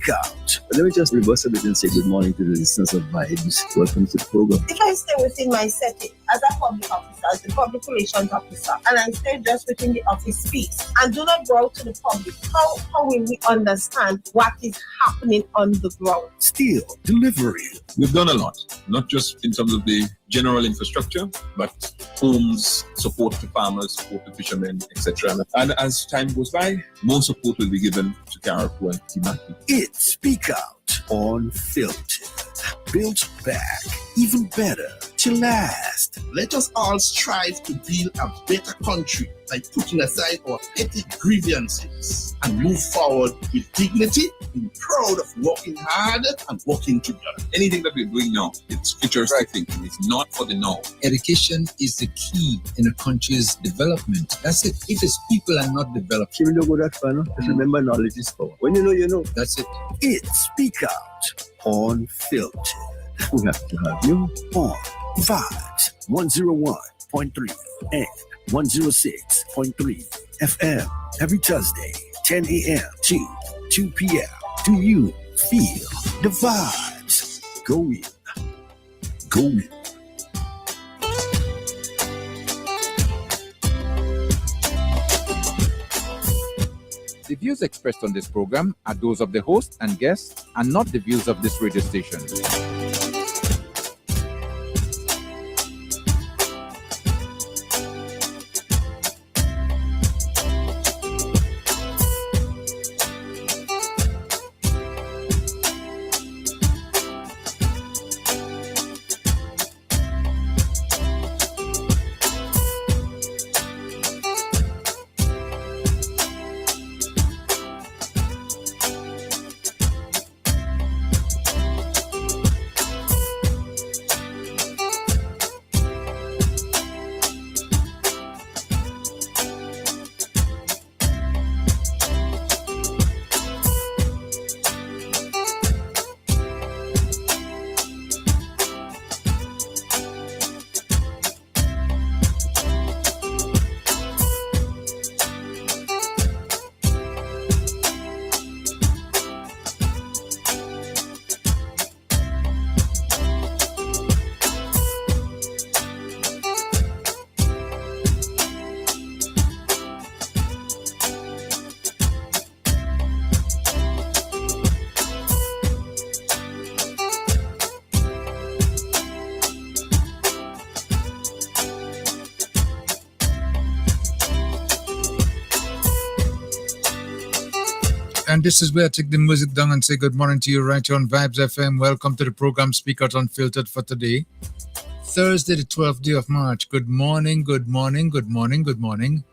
Speak Out. Let me just reverse a bit and say good morning to the listeners of Vibes. Welcome to the program. If I stay within my setting as a public officer, as a public relations officer, and I stay just within the office space and do not go out to the public, how will we understand what is happening on the ground? Still delivering. We've done a lot, not just in terms of the general infrastructure, but homes, support to farmers, support to fishermen, etc. And as time goes by, more support will be given to Carriacou and Timaki. It's Speak Out Unfiltered. Built back, even better to last. Let us all strive to build a better country by putting aside our petty grievances and move forward with dignity, being proud of working hard and working together. Anything that we're doing now, it's futuristic thinking. It's not for the now. Education is the key in a country's development. That's it. If its people are not developed, Even don't go that far, no? Just remember knowledge is power. When you know, you know. that's it. It's Speak Out Unfiltered. We have to have you on Vibes 101.3 and 106.3 FM every Thursday, 10 a.m. to 2 p.m. Do you feel the vibes? Go in. Go in. The views expressed on this program are those of the host and guests and not the views of this radio station. And this is where I take the music down and say good morning to you right here on Vibes FM. Welcome to the program Speak Out Unfiltered for today, Thursday, the 12th day of March. Good morning, good morning, good morning, good morning.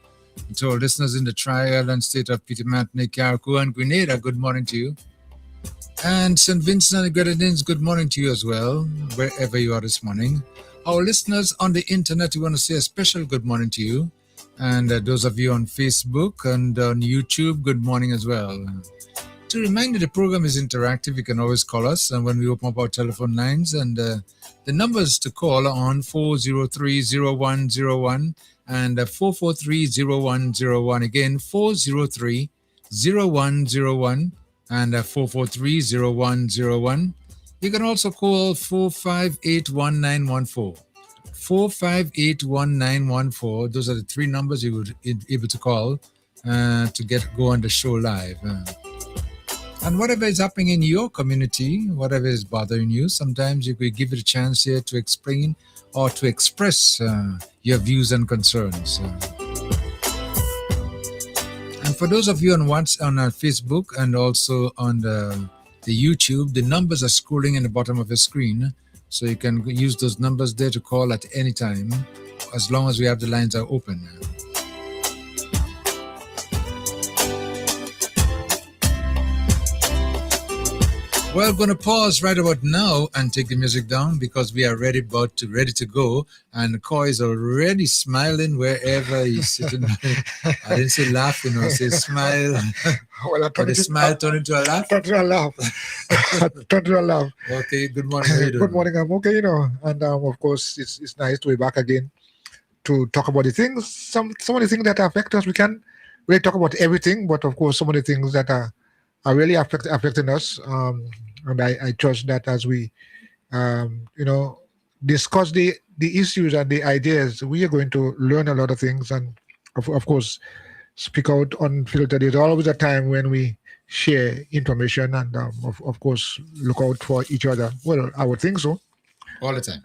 And to our listeners in the Tri-Island state of Peter Martinique, Carriacou, and Grenada, good morning to you. And St. Vincent and the Grenadines, good morning to you as well, wherever you are this morning. Our listeners on the internet, we want to say a special good morning to you. And those of you on Facebook and on YouTube, good morning as well. To remind you, the program is interactive. You can always call us, and when we open up our telephone lines, and the numbers to call are on 403-0101 and 443-0101. Again, 403-0101 and 443-0101. You can also call 458-1914. 458-1914. Those are the three numbers you would be able to call to go on the show live. And whatever is happening in your community, whatever is bothering you, sometimes you could give it a chance here to explain or to express your views and concerns. And for those of you on Facebook and also on the YouTube, the numbers are scrolling in the bottom of the screen. So you can use those numbers there to call at any time, as long as we have the lines are open. Well, I'm going to pause right about now and take the music down because we are ready to go. And Coy is already smiling wherever he's sitting. I didn't say laughing, I said smile. Well, but the smile turned into a laugh? Turned to a laugh. Turned to a laugh. Okay, good morning. How you doing? Good morning. I'm okay, And of course, it's nice to be back again to talk about the things. Some of the things that affect us, we can really talk about everything, but of course, some of the things that are really affecting us. And I trust that as we, discuss the issues and the ideas, we are going to learn a lot of things. And of course, Speak Out Unfiltered. There's always a time when we share information and, of course, look out for each other. Well, I would think so. All the time.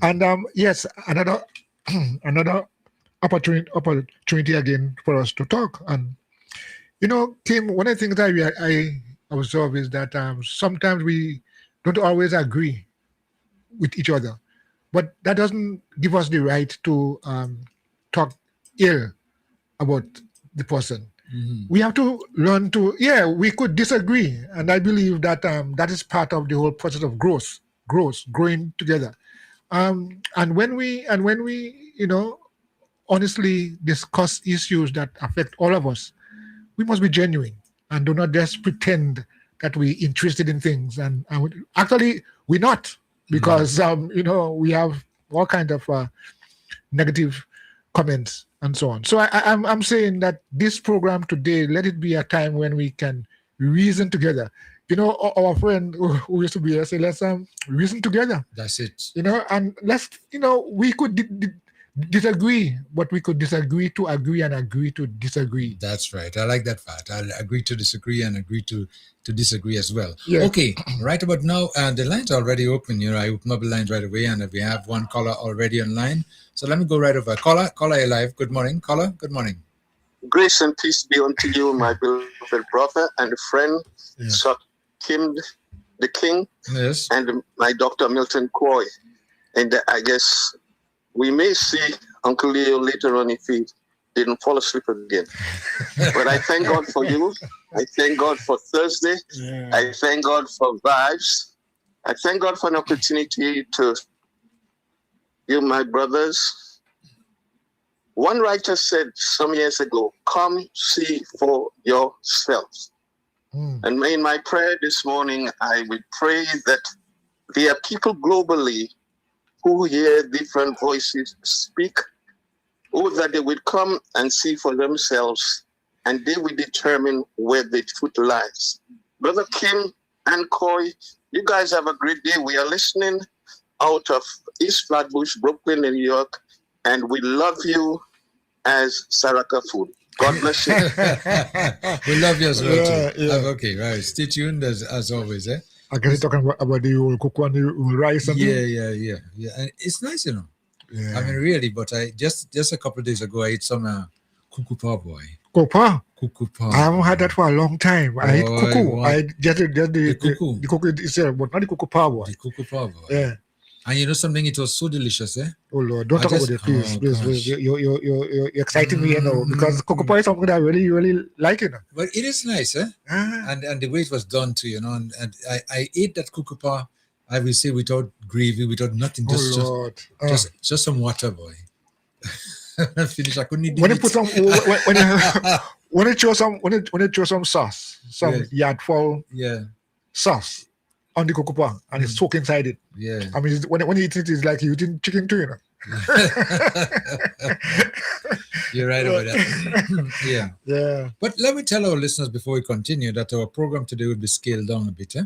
And yes, another another opportunity again for us to talk. And Kim, one of the things that I observe is that sometimes we don't always agree with each other, but that doesn't give us the right to talk ill about the person. We have to learn to, we could disagree, and I believe that that is part of the whole process of growing together. And when we honestly discuss issues that affect all of us, we must be genuine and do not just pretend that we're interested in things. And actually, we're not, because we have all kinds of negative comments and so on. So I'm saying that this program today, let it be a time when we can reason together. Our friend who used to be here say, let's reason together. That's it. And let's, we could disagree, but we could disagree to agree and agree to disagree. That's right. I like that part. I'll agree to disagree and agree to disagree as well. Yeah. Okay, right about now, the line's already open. I open up the lines right away, and we have one caller already online. So let me go right over. Caller, you're live. Good morning. Caller, good morning. Grace and peace be unto you, my beloved brother and friend, Sir Kim the King, yes, and my Dr. Milton Coy. And I guess we may see Uncle Leo later on if he didn't fall asleep again. But I thank God for you. I thank God for Thursday. Yeah. I thank God for vibes. I thank God for an opportunity to you, my brothers. One writer said some years ago, come see for yourselves. And in my prayer this morning, I would pray that there are people globally who hear different voices speak, or that they would come and see for themselves, and they will determine where the truth lies. Brother Kim and Coy, you guys have a great day. We are listening out of East Flatbush, Brooklyn, New York, and we love you as Saraka Food. God bless you. We love you as well, too. Yeah. Okay, right. Stay tuned as always, eh? I guess talking about the old cocoa and the old rice and Yeah. And it's nice, Yeah. I mean, really, but I just a couple of days ago, I ate some cuckoo boy. Cocoa? Cuckoo I haven't had that for a long time. I eat cuckoo. What? I just the cuckoo. The cuckoo itself, but not the cocoa boy. The cuckoo boy. Yeah. And you know something? It was so delicious, eh? Oh Lord, don't talk about it, please. Please. You're exciting me, because cocoa pie is something that I really like, But it is nice, eh? And the way it was done too, and I ate that cocoa pie, I will say, without gravy, without nothing, just some water, boy. Finish. I couldn't eat when you put some when you throw some sauce, some yard fowl sauce on the cocoa pie, and it's soaked inside it. Yeah. I mean, when you eat it, it's like you eating chicken too, You're right about that. Yeah. But let me tell our listeners before we continue that our program today will be scaled down a bit, eh?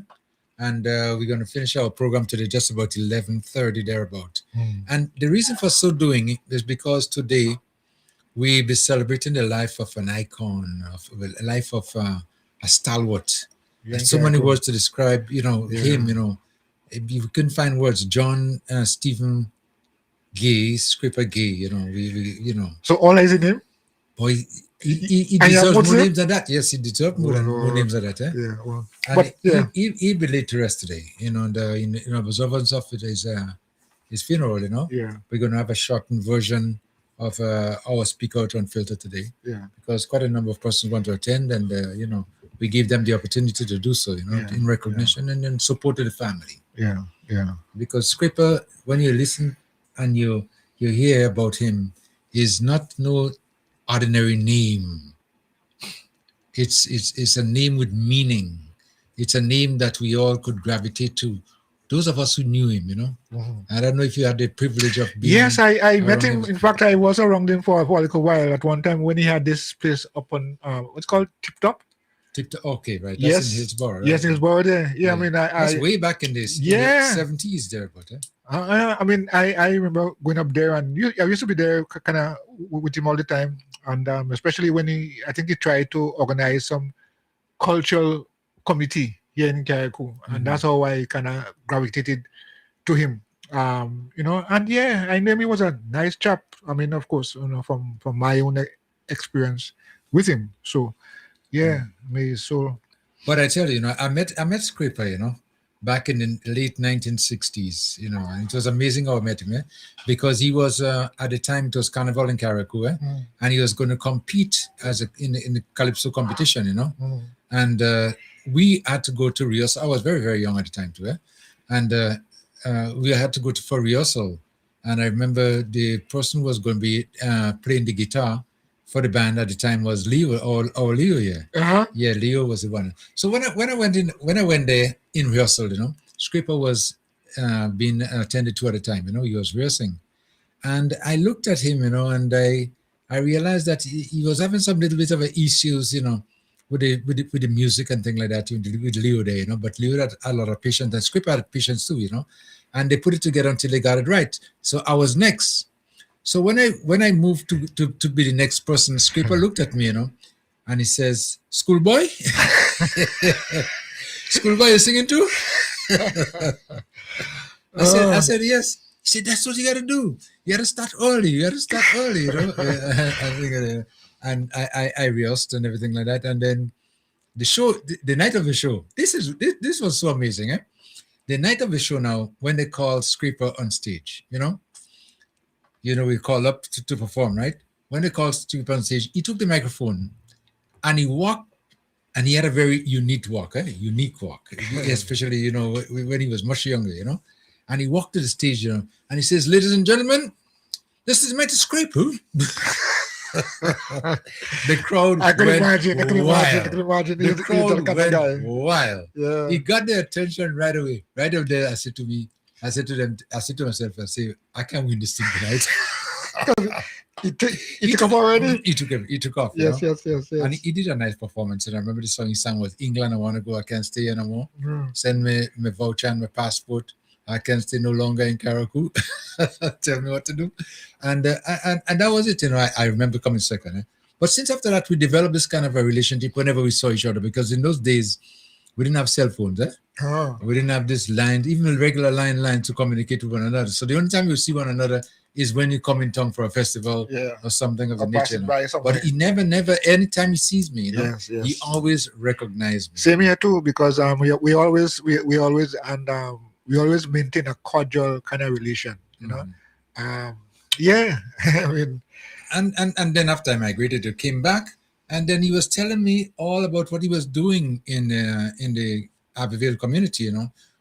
And we're going to finish our program today just about 11:30 thereabout. And the reason for so doing is because today we'll be celebrating the life of an icon, of a life of a stalwart. There's so many words to describe, him, if you couldn't find words, John Stephen Gay, Scripper Gay, we. So all is in him? Boy, he deserves more names than that. Yes, he deserves more names than that. Eh? Yeah, well, and he'll be laid to rest today. In observance of his funeral. Yeah. We're going to have a shortened version of our Speak Out Unfiltered today. Yeah. Because quite a number of persons want to attend, and we gave them the opportunity to do so. In recognition and in support of the family. Yeah. Because Scripper, when you listen and you hear about him, is not no ordinary name. It's a name with meaning. It's a name that we all could gravitate to. Those of us who knew him, I don't know if you had the privilege of being. Yes, I met him. In fact, I was around him for a little while at one time when he had this place up on what's called Tip Top. Okay, right. That's Yes. in Hillsborough. Right? Yes, in Hillsborough there. Yeah, I Yeah. mean, That's I way back in this Yeah. 70s there, but I mean, I remember going up there, and I used to be there kind of with him all the time, and especially when I think he tried to organize some cultural committee here in Carriacou, and that's how I kind of gravitated to him. And yeah, I knew he was a nice chap. I mean, of course, from my own experience with him. So yeah, so. But I tell you, I met Scripper, back in the late 1960s, and it was amazing how I met him, because he was at the time it was Carnival in Carriacou, and he was going to compete in the Calypso competition, and we had to go to rehearsal. I was very, very young at the time too, and we had to go for rehearsal, and I remember the person who was going to be playing the guitar for the band at the time was Leo, or Leo, yeah, Leo was the one. So when I went there in rehearsal, Scripper was being attended to at the time. He was rehearsing, and I looked at him, and I realized that he was having some little bit of issues, with the music and things like that with Leo there, But Leo had a lot of patience, and Scripper had patience too, and they put it together until they got it right. So I was next. So when I moved to be the next person, Scripper looked at me, and he says, "Schoolboy, schoolboy, you singing too?" I said yes. He said, "That's what you got to do. You got to start early. And I rehearsed and everything like that. And then the show, the night of the show, this was so amazing, The night of the show now, when they called Scripper on stage, we call up to perform, right? When they called Scripper on stage, he took the microphone and he walked, and he had a very unique walk, unique walk, especially, when he was much younger, And he walked to the stage, and he says, "Ladies and gentlemen, this is Mr. Scripper." The crowd I can went imagine. wild. The crowd went guy. wild. Yeah. He got their attention right away. Right up there, I said to myself, I can't win this thing tonight. He took off already? He took off. Yes. And he did a nice performance. And I remember the song he sang was "England, I Want to Go, I Can't Stay here no more." Send me my voucher and my passport. I can stay no longer in Carriacou. Tell me what to do. And that was it. I remember coming second. But since after that, we developed this kind of a relationship whenever we saw each other, because in those days, we didn't have cell phones. We didn't have this line, even a regular line to communicate with one another. So the only time you see one another is when you come in town for a festival or something of the nature. But he never, anytime he sees me, yes. He always recognized me. Same here too, because we always maintain a cordial kind of relation, I mean, and then after I migrated, he came back, and then he was telling me all about what he was doing in the Abbeville community,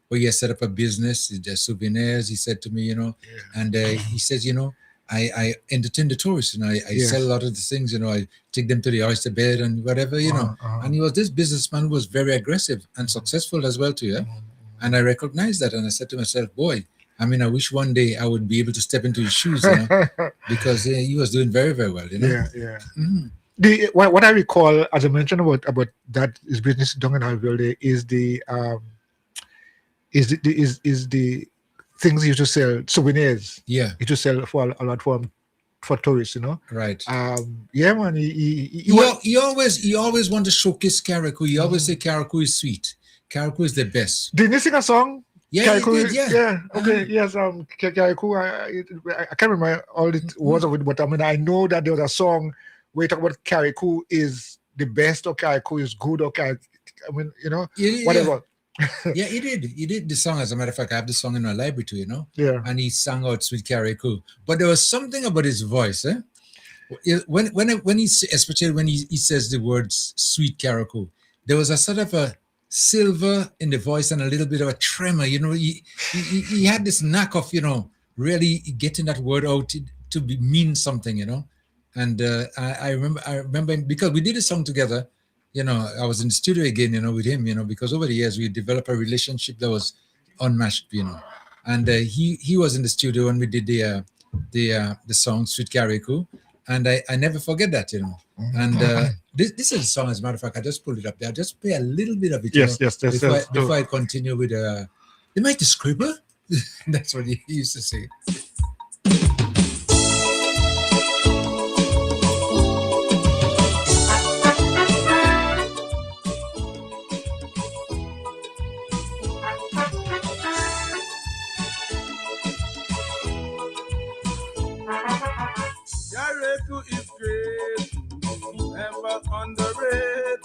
where he had set up a business, the souvenirs. He said to me, and he says, I entertain the tourists, I sell a lot of the things, I take them to the oyster bed and whatever, And he was this businessman who was very aggressive and successful as well too, And I recognized that, and I said to myself, boy, I wish one day I would be able to step into his shoes, because he was doing very, very well, Yeah. Mm-hmm. What I recall, as I mentioned about that his business down in Alville is the things he used to sell, souvenirs. Yeah, he used to sell for a lot for tourists, Right. Man. He always wanted to showcase Carriacou. He always say Carriacou is sweet. Carriacou is the best. Didn't he sing a song? Yeah, he did, yeah. Okay, yes. Carriacou. I can't remember all the words of it, but I know that there was a song where you talk about Carriacou is the best, or Carriacou is good, or whatever. Yeah, he did. He did the song. As a matter of fact, I have the song in my library too, Yeah. And he sang out "Sweet Carriacou," but there was something about his voice, When he, especially when he says the words "Sweet Carriacou," there was a sort of a silver in the voice and a little bit of a tremor. He had this knack of really getting that word out to mean something. And I remember because we did a song together. I was in the studio again, with him, because over the years we developed a relationship that was unmatched, And he was in the studio when we did the song "Sweet Carriacou," and I never forget that, And This is a song, as a matter of fact. I just pulled it up there. I'll just play a little bit of it. Yes, yes, yes. Before I continue with the mighty scribble. That's what he used to say. Carriacou is great, never underrated.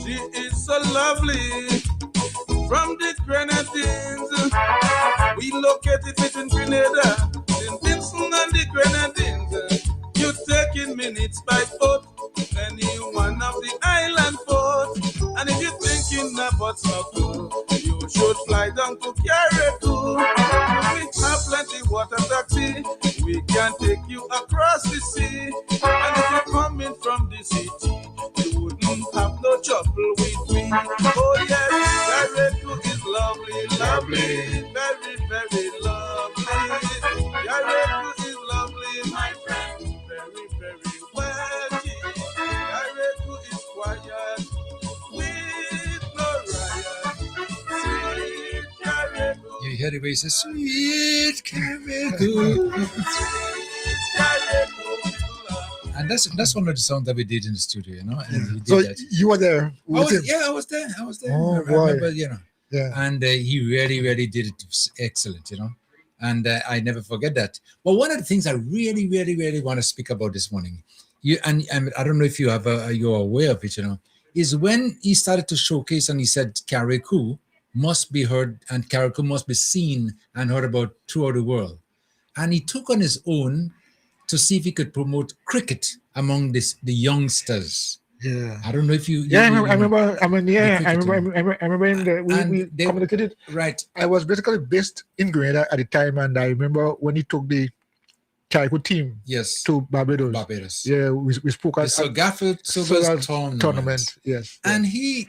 She is so lovely from the Grenadines. We located between Grenada, St. Vincent and the Grenadines. You taking minutes by boat, any one of the island ports. And if you're thinking about snorkel, you should fly down to Carriacou. We have plenty water taxi, we can take you across the sea. And if you're coming from the city, you wouldn't have no trouble with me. Oh yes, Carriacou is lovely, lovely, very, very lovely. Carriacou is lovely, my friend, very, very wealthy. Carriacou is quiet, with no riot. Sweet Carriacou. You hear the way he says, "Sweet Carriacou." And that's one of the songs that we did in the studio, you know. And he did So that. you were there? I was there. Oh, I boy. remember, you know. Yeah. And he really, really did it excellent, you know. And I never forget that. But one of the things I really, really, really want to speak about this morning, and I don't know if you have you're aware of it, you know, is when he started to showcase and he said Carriacou must be heard and Carriacou must be seen and heard about throughout the world. And he took on his own to see if he could promote cricket among the youngsters. Yeah. I don't know if you. I remember. I remember we communicated. Right. I was basically based in Grenada at the time, and I remember when he took the Carriacou team. Yes. To Barbados. Yeah, we spoke at the Garfield tournament. Yes. And he.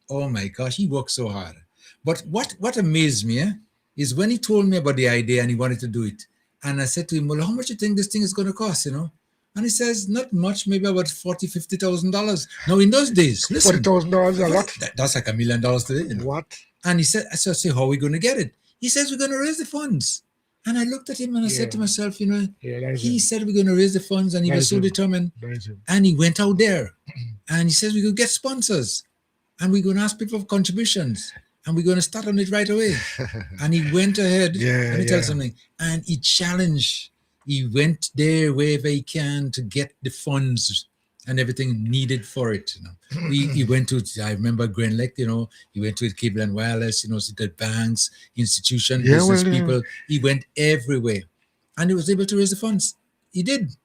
Oh my gosh, he worked so hard. But what amazed me is when he told me about the idea and he wanted to do it. And I said to him, well, how much do you think this thing is going to cost, you know? And he says, not much, maybe about $40,000, $50,000. Now, in those days, listen. $40,000 a lot? That's like $1 million today. You know? What? And he said, I said, how are we going to get it? He says, we're going to raise the funds. And I looked at him and I said to myself, you know, he said we're going to raise the funds and he was so determined. And he went out there and he says, we're going to get sponsors and we're going to ask people for contributions. And we're going to start on it right away. And he went ahead, let me tell you something, and he challenged. He went there wherever he can to get the funds and everything needed for it. You know, he went to, I remember Grenlec, you know, he went to the Cable and Wireless, you know, the banks, institutions, business people. He went everywhere. And he was able to raise the funds. He did.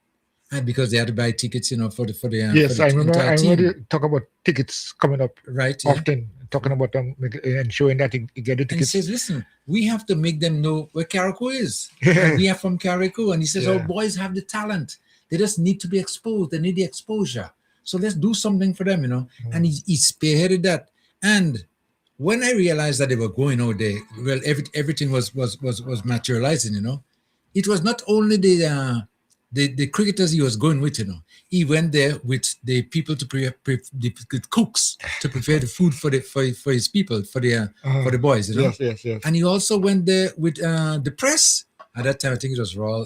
And because they had to buy tickets, you know, for the yes, for the I remember team. Talk about tickets coming up often, talking about them and showing that you get the tickets. And he says, listen, we have to make them know where Carriacou is. And we are from Carriacou. And he says, our boys have the talent. They just need to be exposed. They need the exposure. So let's do something for them, you know. And he spearheaded that. And when I realized that they were going out there, well, everything was materializing, you know. It was not only the cricketers he was going with, you know. He went there with the people to the cooks to prepare the food for his people, for the boys, you know. Yes. And he also went there with the press. At that time, I think it was Raw.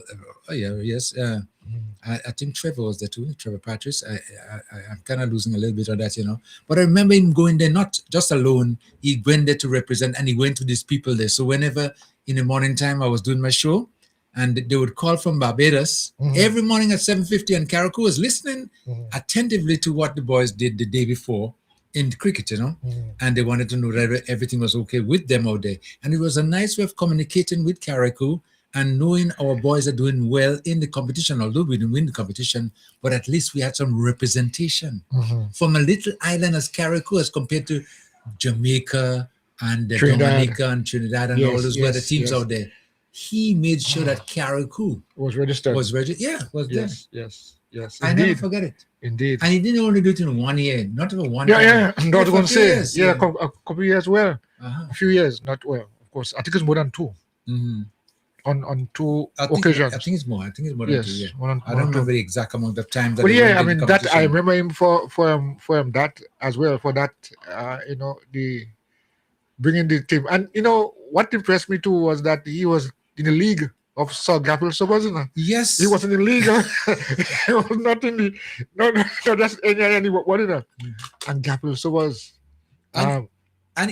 I think Trevor was there too, Trevor Patrice. I'm kind of losing a little bit of that, you know. But I remember him going there, not just alone. He went there to represent, and he went to these people there. So whenever in the morning time I was doing my show, and they would call from Barbados every morning at 7:50, and Carriacou was listening attentively to what the boys did the day before in cricket, you know, and they wanted to know that everything was okay with them out there. And it was a nice way of communicating with Carriacou and knowing our boys are doing well in the competition, although we didn't win the competition, but at least we had some representation from a little island as Carriacou as compared to Jamaica and Dominica and Trinidad and all those were the teams out there. He made sure that Carriacou was registered. Was there. Yes. I never forget it. Indeed. And he didn't only do it in 1 year, not even 1 year. Yeah. I'm not going to say. Years, a couple of years, well. A few years, not well. Of course, I think it's more than 2. on two I think occasions. it's more. I think it's more than Yes, 2 years. one on- I one don't on two. remember the exact amount of time that. Well, they yeah, I went in mean the that I competition. remember him for him that as well, for that the bringing the team. And what impressed me too was that he was in the league of Sir Gabriel Sobazina. Yes, He was in the league. He was not in the not just any what is that? And Gabriel Sobaz. And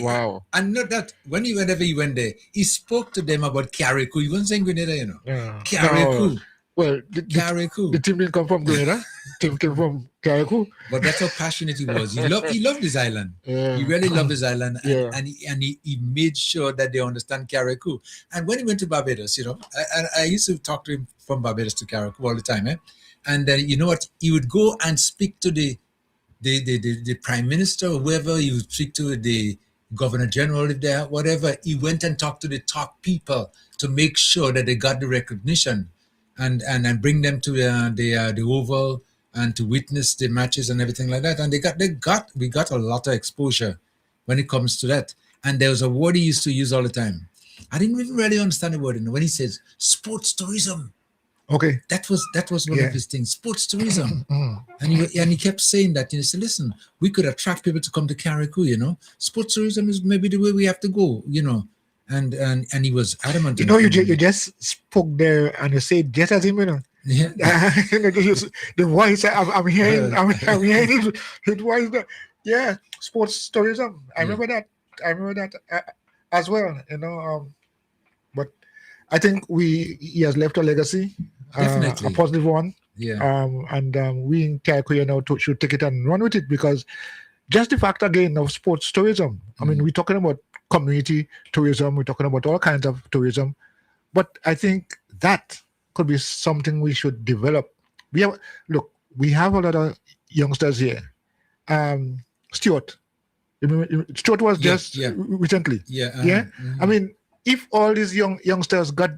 Wow. And not that whenever he went there, he spoke to them about Carriacou. He wasn't saying Grenada, Yeah. Carriacou. No, well, Carriacou. the team didn't come from Grenada. The team came from Carriacou. But that's how passionate he was. He loved his island. Yeah. He really loved his island, Yeah. and he made sure that they understand Carriacou. And when he went to Barbados, I used to talk to him from Barbados to Carriacou all the time, And then you know what? He would go and speak to the prime minister or whoever. He would speak to the governor general if there, whatever. He went and talked to the top people to make sure that they got the recognition, and bring them to the Oval and to witness the matches and everything like that. And we got a lot of exposure when it comes to that. And there was a word he used to use all the time. I didn't even really understand the word when he says sports tourism. Okay. That was one of his things, sports tourism. And he kept saying that. He said, listen, we could attract people to come to Carriacou, Sports tourism is maybe the way we have to go, And he was adamant. You just spoke there and you said just as him, Yeah. The voice I'm hearing it was the sports tourism. I remember that as well, but I think he has left a legacy, Definitely. a positive one. Yeah. We in Carriacou should take it and run with it, because just the fact again of sports tourism. I mean, we're talking about community tourism, we're talking about all kinds of tourism, but I think that could be something we should develop. We have a lot of youngsters here. Stuart was just recently. Yeah. I mean, if all these youngsters got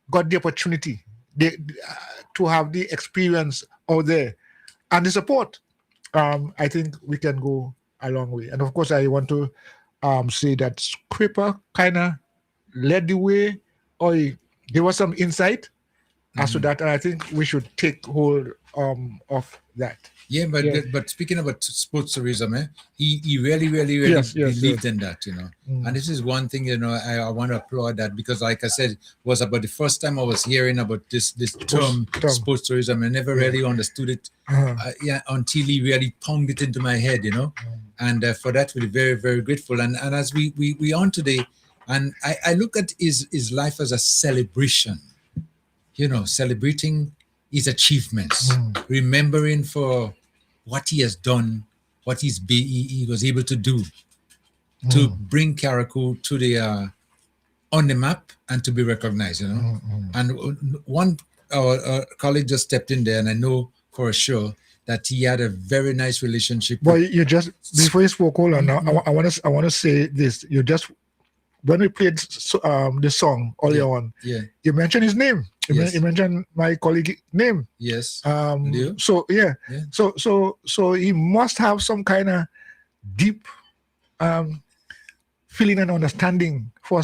the opportunity to have the experience out there and the support, I think we can go a long way. And of course, I want to say that Scripper kind of led the way, or there was some insight as to that, and I think we should take hold of that. Yeah, but speaking about sports tourism, he really believed in that, And this is one thing, I want to applaud that, because like I said, it was about the first time I was hearing about this term, sports tourism. I never really understood it until he really pounded it into my head, And for that, we're very, very grateful. And as we on today, and I look at his life as a celebration, celebrating his achievements, remembering for what he has done, what he was able to do to bring Carriacou to the on the map and to be recognized, And one our colleague just stepped in there, and I know for sure that he had a very nice relationship. But you just before you spoke, hold on. I want to say this. You just when we played the song earlier on, you mentioned his name. You mentioned my colleague name. Yes. So So he must have some kind of deep feeling and understanding for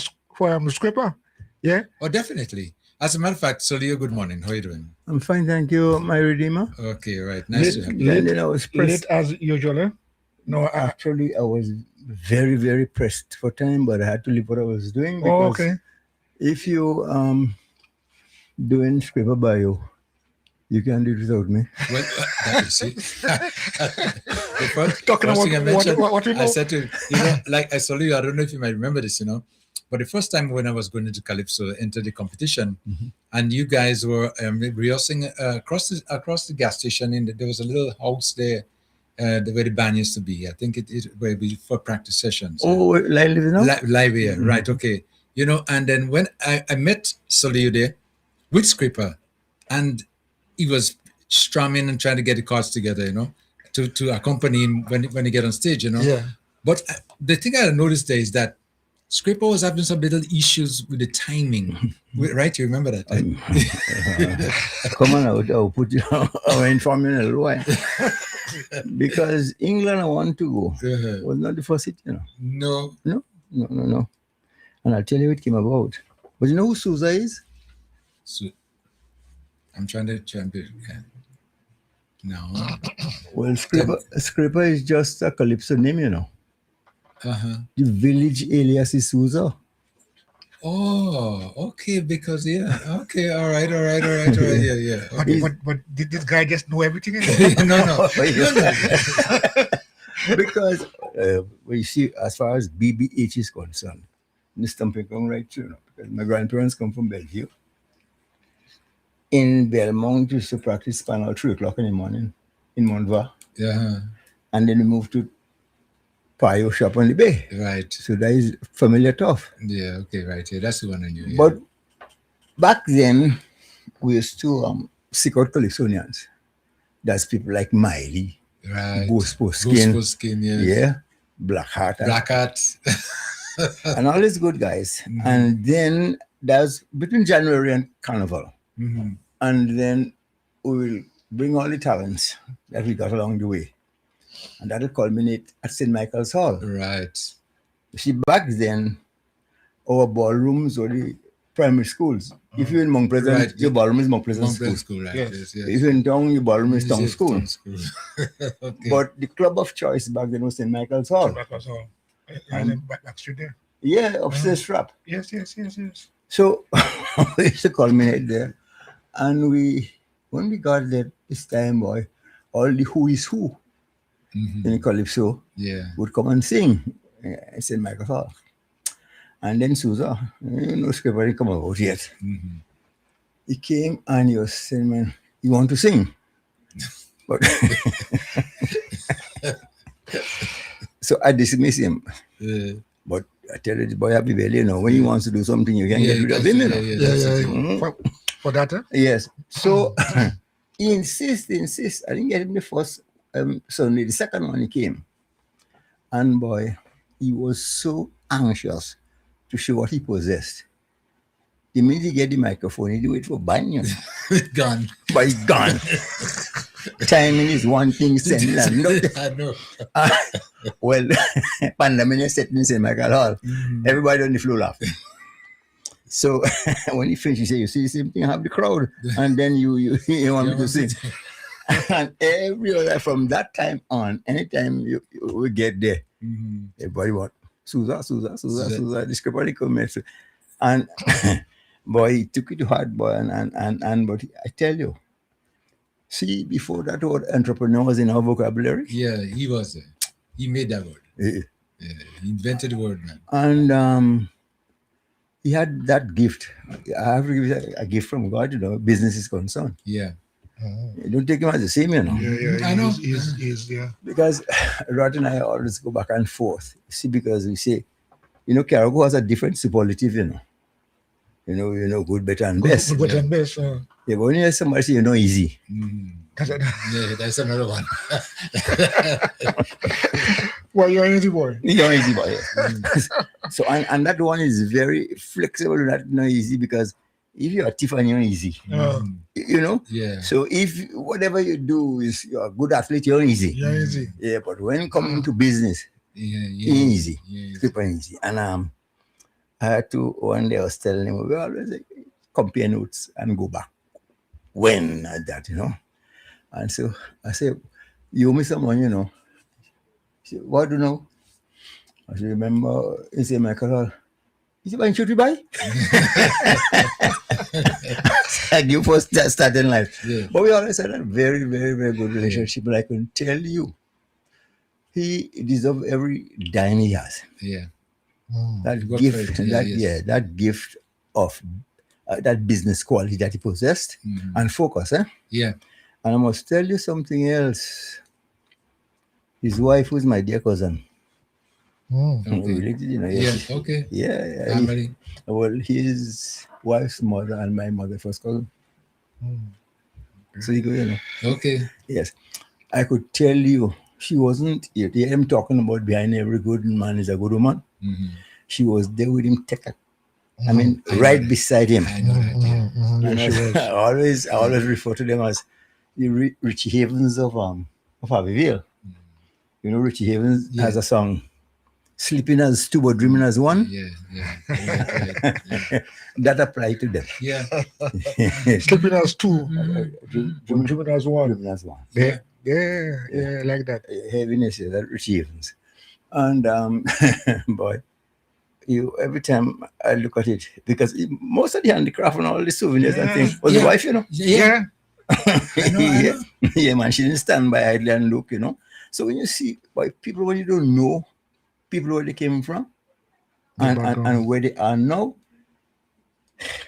Scripper. Yeah. Oh, definitely. As a matter of fact, Solio, good morning. How are you doing? I'm fine, thank you, my Redeemer. Okay, right. Nice to have you. Late as usual. No, actually, I was very, very pressed for time, but I had to leave what I was doing. Because if you doing Scripper bio, you can do it without me. Well, that is it. Talking about what you know. I said to like I told you, I don't know if you might remember this, but the first time when I was going into Calypso, entered the competition, and you guys were rehearsing across the gas station. There was a little house there, where the band used to be. I think it would be for practice sessions. Oh, live now? Live here, right? Okay, And then when I met Solio there with Scripper, and he was strumming and trying to get the chords together, to accompany him when he get on stage, Yeah. But the thing I noticed there is that Scripper was having some little issues with the timing, right? You remember that? Right? Come on, I'll put you. I'll inform you in a little while. Because England, I want to go. Was not the first city, No. And I'll tell you what it came about. But you know who Sousa is? So I'm trying to champion. No. Well, Scraper is just a calypso name, you know. Uh-huh. The village alias is Sousa. Oh, okay, because okay, all right, yeah. Okay. But did this guy just know everything? No. Because well, you see, as far as BBH is concerned, this something come right through, you know, because my grandparents come from Bellevue. In Belmont, we used to practice span out 3 o'clock in the morning in Montva. Yeah. And then we moved to Payo Shop on the Bay. Right. So that is familiar tough. Yeah, okay, right. Yeah, that's the one I knew. Yeah. But back then, we used to seek out Calypsonians. That's people like Miley, right. Skin, yes. Yeah, Black Hat, and all these good guys. Mm-hmm. And then that's between January and Carnival. Mm-hmm. And then we will bring all the talents that we got along the way. And that'll culminate at St. Michael's Hall. Right. See, back then, our ballrooms were the primary schools. If you're in Mount Pleasant, right. your ballroom is Mount Pleasant School. Right. Yes. If you're in town, your ballroom is Town School. Okay. But the club of choice back then was St. Michael's Hall. St. Michael's Hall. And back street there. Yeah, upstairs trap. Yes. So we used to culminate there. And when we got there this time, boy, all the who is who in the Calypso would come and sing at St. Michael's Hall. And then Sousa, Scraper didn't come about yet. Mm-hmm. He came and he was saying, man, you want to sing? But so I dismissed him. But I tell you, the boy happy belly, you know, when he wants to do something, you can get rid of him, you know. For that, huh? Yes. So he insists. I didn't get him the first Sunday. The second one he came. And boy, he was so anxious to show what he possessed. The minute he get the microphone, he do it for banyan. Gone. But he's gone. Timing is one thing, sending another. I know. Well, pandemic is setting in St. Michael Hall. Everybody on the floor laughing. So when he finished, he said, you see the same thing, have the crowd. And then you want me to sing. And every other, from that time on, anytime you get there, everybody want Sousa. The script come and boy, he took it to heart, boy, and but I tell you, see, before that word entrepreneur was in our vocabulary. Yeah, he was. He made that word. Yeah, he invented the word, man. And he had that gift. I have to give you a gift from God, you know, business is concerned. Yeah. You don't take him as the same, you know. Yeah. I know. He's Because Rod and I always go back and forth. See, because we say, you know, Carriacou has a different superlative, you know. You know, good, better, and best. Good, better, and best. Yeah, but when you hear somebody say, you know, easy. Yeah, that's another one. Well, you're an easy boy. You're an easy boy. So, and that one is very flexible, not easy, because if you're a thief and you're easy, you know? Yeah. So if whatever you do is you're a good athlete, you're easy. You're easy. Yeah, but when coming to business, easy. Super easy. And I had to, one day I was telling him, we always compare notes and go back. When that, you know? And so I said, you owe me someone, you know. He said, what do you know? I said, remember, he said, Michael, he said, when should we buy? Like you first starting life. Yeah. But we always had a very, very, very good relationship. But I can tell you, he deserves every dime he has. Yeah. That gift, that gift of that business quality that he possessed and focus. Yeah. And I must tell you something else. His wife, who's my dear cousin. Okay. Related, you know, okay. Yeah. Family. Well, his wife's mother and my mother first cousin. So you go, you know. Okay. Yes. I could tell you, she wasn't, I'm talking about behind every good man is a good woman. She was there with him, right beside him. I know that. I always refer to them as the Richie Havens of Abbeville. You know, Richie Havens has a song, sleeping as two but dreaming as one. Right. That apply to them. Yeah. Sleeping as two, dreaming as one. Dreaming as one. Yeah, like that. Heaviness is that achievements. And boy, every time I look at it, because most of the handicraft and all the souvenirs and things was the wife, Yeah. I know. Yeah, man, she didn't stand by idly and look, So when you see people when you don't know people where they came from and where they are now,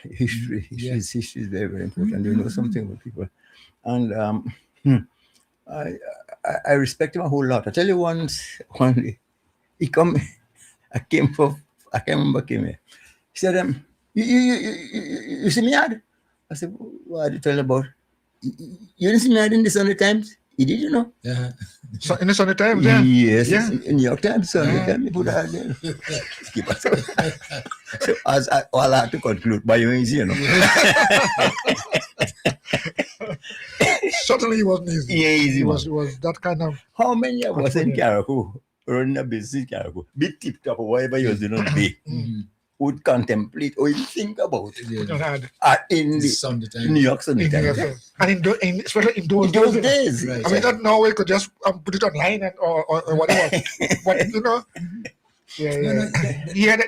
history is very, very important. You know something about people. And I respect him a whole lot. I tell you one day, I can't remember came here. He said, you see me ad? I said, what are you telling about? You didn't see me ad in the Sunday Times? He did, Yeah. So in the Sunday Times, yeah. Yes, yeah. In New York Times, Sunday Times, put that there. So all I had to conclude by your easy, Certainly it wasn't easy. Yeah, easy. It was that kind of. How many of us in Carriacou running a business in Carriacou, be tip top or whatever you're doing on the day, would contemplate or even think about in the Sunday Times. New York Sunday Times. And especially in those days. Right. I mean, not Norway could just put it online or whatever. But he had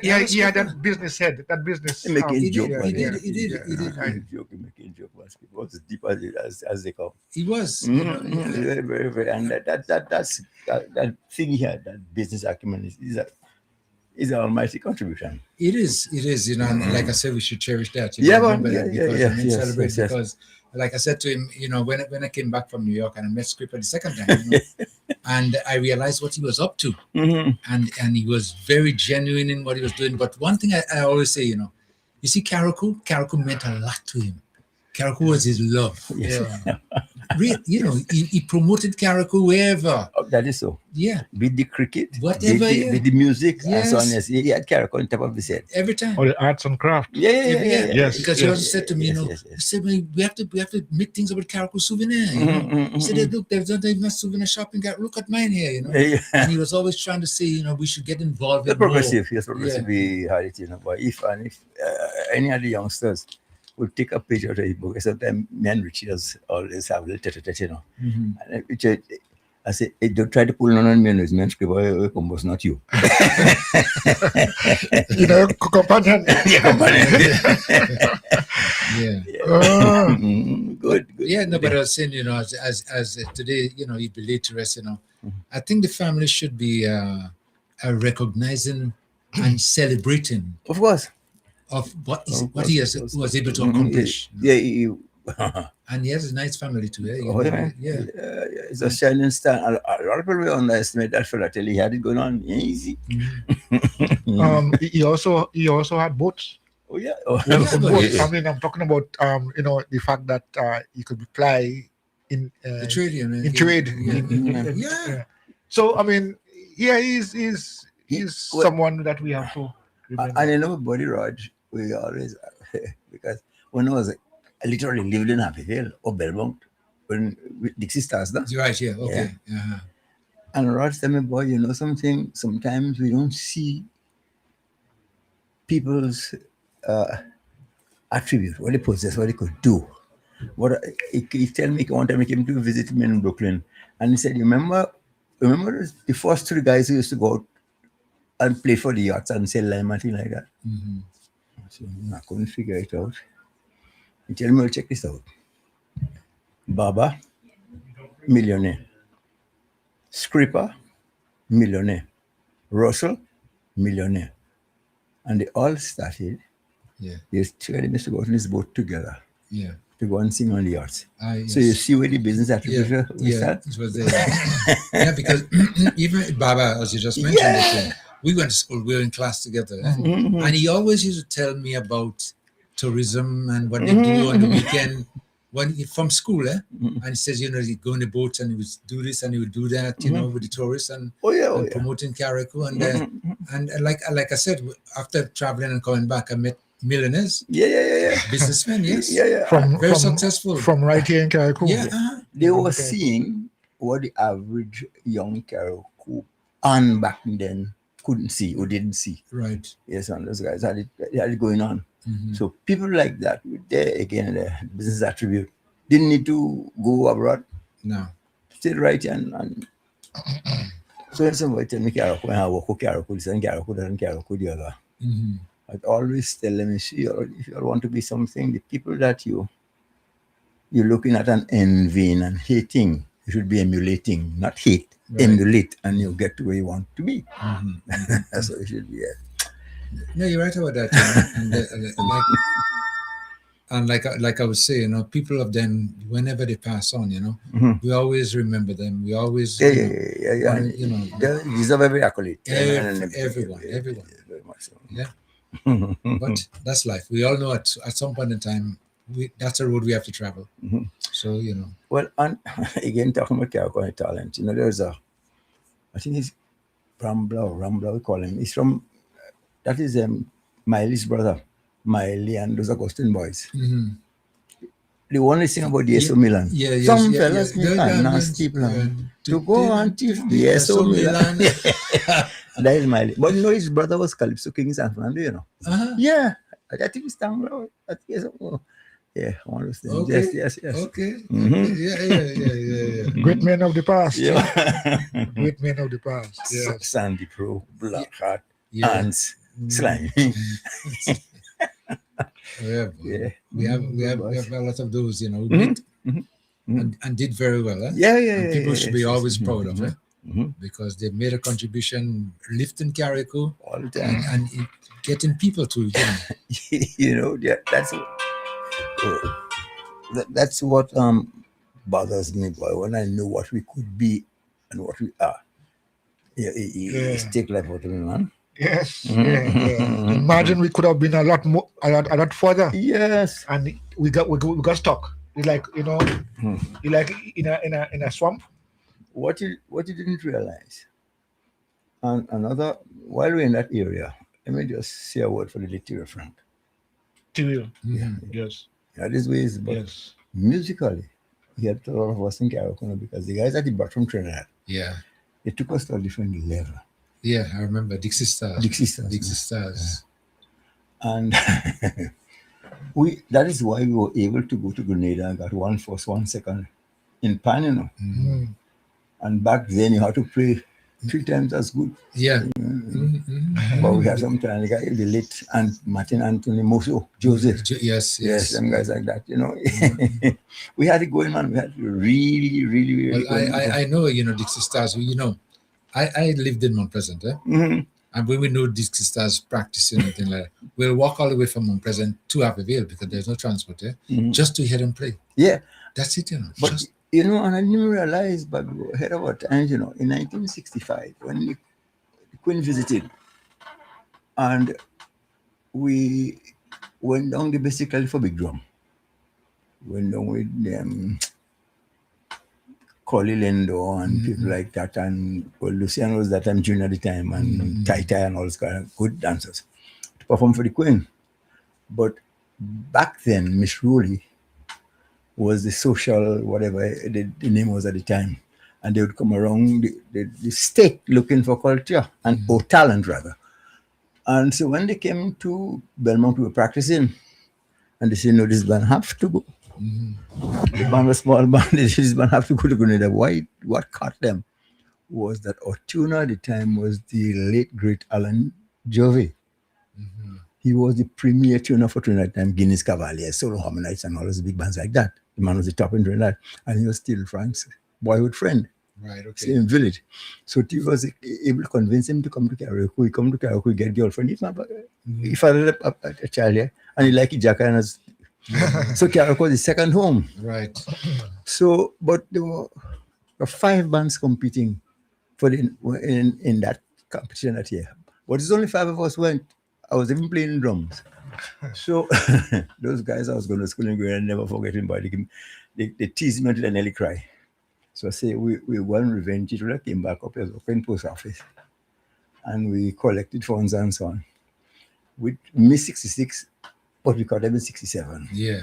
that business head, that business. Making joke. He did. Making joke. Was as deep as they come. He was. Very, very, very. And that thing here, that business acumen is an almighty contribution. It is, and like I said, we should cherish that. Celebrate because, like I said to him, when I came back from New York and I met Scripper the second time, and I realized what he was up to, and he was very genuine in what he was doing. But one thing I always say, you see, Carriacou meant a lot to him. Carriacou was his love. Yes. He promoted Carriacou wherever. Oh, that is so. Yeah. With the cricket, whatever, with the music, yes. and so on. Yes, he had Carriacou on top of his head. Every time. Or the arts and crafts. Yeah. Yes. Because he also said to me, he said, we have to make things about Carriacou souvenir. He said, look, there's not even a souvenir shop in Carriacou. Look at mine here, And he was always trying to say, we should get involved. The progressive, we had it, But if any of the youngsters would take a page out of his book, sometimes me and Richie always have a little tete, And Richard, I say, hey, don't try to pull on me and his man script, was not you. Companion. Good. Yeah, no, but I was saying, as today, he believed to rest, I think the family should be recognizing and celebrating. Of course. Of what he was able to accomplish. And he has a nice family too. Yeah. It's a shining star. A lot of people underestimate that fella till he had it going on easy. He also had boats. Oh yeah. Boats. I mean, I'm talking about the fact that he could fly in the trade. In trade. Yeah. So I mean, he's someone that we have to remember. And Buddy Raj, we always because when I was I literally lived in Happyville or Belmont when with Dixie Stars. Right, yeah, okay. Yeah. And Raj tell me, boy, something, sometimes we don't see people's attribute, what they possess, what they could do. He tell me one time he came to visit me in Brooklyn and he said, remember the first three guys who used to go out and play for the yachts and sell lime and things like that. So I couldn't figure it out. He tell me, well, check this out. Baba, millionaire. Scripper, millionaire. Russell, millionaire. And they all started. Yeah. They used to go on this boat together. Yeah. To go and sing on the yachts. Yes. So you see where the business attribution start? It was there. Yeah, because even Baba, as you just mentioned, we went to school, we were in class together. And he always used to tell me about tourism and what they do on the weekend from school. And he says, he'd go on the boat and he would do this and he would do that, with the tourists and promoting Carriacou. And like I said, after traveling and coming back, I met millionaires. Yeah. Businessmen, yes. Yeah. Very successful. From right here in Carriacou. Yeah. They were seeing what the average young Carriacou and back then couldn't see or didn't see. Right. Yes, and those guys had it going on. Mm-hmm. So people like that, there again, the business attribute, didn't need to go abroad. No. Stay right here and so when somebody tell me Carriacou, I work with Carriacou, this and Carriacou, that and Carriacou, the other. Mm-hmm. I'd always tell them, if you want to be something, the people that you're looking at and envying and hating, you should be emulating, not hate, emulate, and you'll get to where you want to be. Mm-hmm. That's what it should be. No, you're right about that. And like I was saying, people of them, whenever they pass on, we always remember them. We always, they deserve every accolade. Everyone. Very much so. Yeah. But that's life. We all know at some point in time, that's a road we have to travel. Mm-hmm. So, Well, and again, talking about Carriacou talent, there's I think it's Rambla, we call him. He's from, that is Miley's brother, Miley and those Augustine boys. Mm-hmm. The one thing about the SO Milan. Some fellas nasty plan to go and thief the SO Milan. That is Miley. But his brother was Calypso King in San Fernando, Uh-huh. Yeah. I think it's Tanglo. Yeah, one of those things. Okay. Yes. Okay. Mm-hmm. Yeah. Great men of the past. Yeah. Great men of the past. Yes. Sandy Pro, Black Heart, Ants, Slime. We have a lot of those, who did and did very well. And people should be always proud of it. Mm-hmm. Because they made a contribution lifting Carriacou all the time and getting people to that's what bothers me, boy, when I know what we could be and what we are. It's take life out of me, man. Yes. Yeah. Imagine we could have been a lot further. Yes. And we got stuck. It's like you're like in a swamp. What you didn't realize, and another, while we're in that area, let me just say a word for the Little Frank. Yes. Yeah, this way is, but musically, he helped a lot of us in Carriacou because the guys that he brought from Trinidad, they took us to a different level. Yeah, I remember Dixie Stars. Yeah. And that is why we were able to go to Grenada and got 1 first, 1 second in pan, Mm-hmm. And back then you had to play 3 times as good. Yeah. Mm-hmm. But we had some time, like the late and Martin Anthony Mosso, Joseph. Yes. Some guys like that, Mm-hmm. We had it going on. We had to really I know, Dixie Stars, I lived in Mount Pleasant, Mm-hmm. And when we know Dixie Stars practicing and things like that, we'll walk all the way from Mount Pleasant to Abbeville because there's no transport there, just to hear them play. Yeah. That's it, But, and I didn't realize, but we were ahead of our times, in 1965, when the Queen visited, and we went down basically for Big Drum. Went down with them, Collie Lendo and people like that, and Luciano was that time junior at the time, and Tai and all those kind of good dancers to perform for the Queen. But back then, Miss Rowley was the social, whatever the name was at the time. And they would come around the state looking for culture or talent, rather. And so when they came to Belmont, we were practicing. And they said, no, this band have to go. Mm-hmm. The band was small band. They said, this band have to go to Grenada. Why? What caught them was that our tuner at the time was the late, great Alan Jove. Mm-hmm. He was the premier tuner for Trinidad time, Guinness Cavaliers, Solo Harmonites, and all those big bands like that. The man was the top in Trinidad, and he was still Frank's boyhood friend. Right, okay. Same village. So he was able to convince him to come to Carriacou. He come to Carriacou, he get girlfriend. He fathered a child here, and he liked Ijaka. And so Carriacou was the second home. Right. So, but there were 5 bands competing in that competition that year. But it's only 5 of us went. I was even playing drums. So those guys I was going to school in Grenada, never forget him, but they teased me until I nearly cry. So I say we won revenge. It came back up as open post office. And we collected funds and so on. We missed 66, but we got them in 67. Yeah.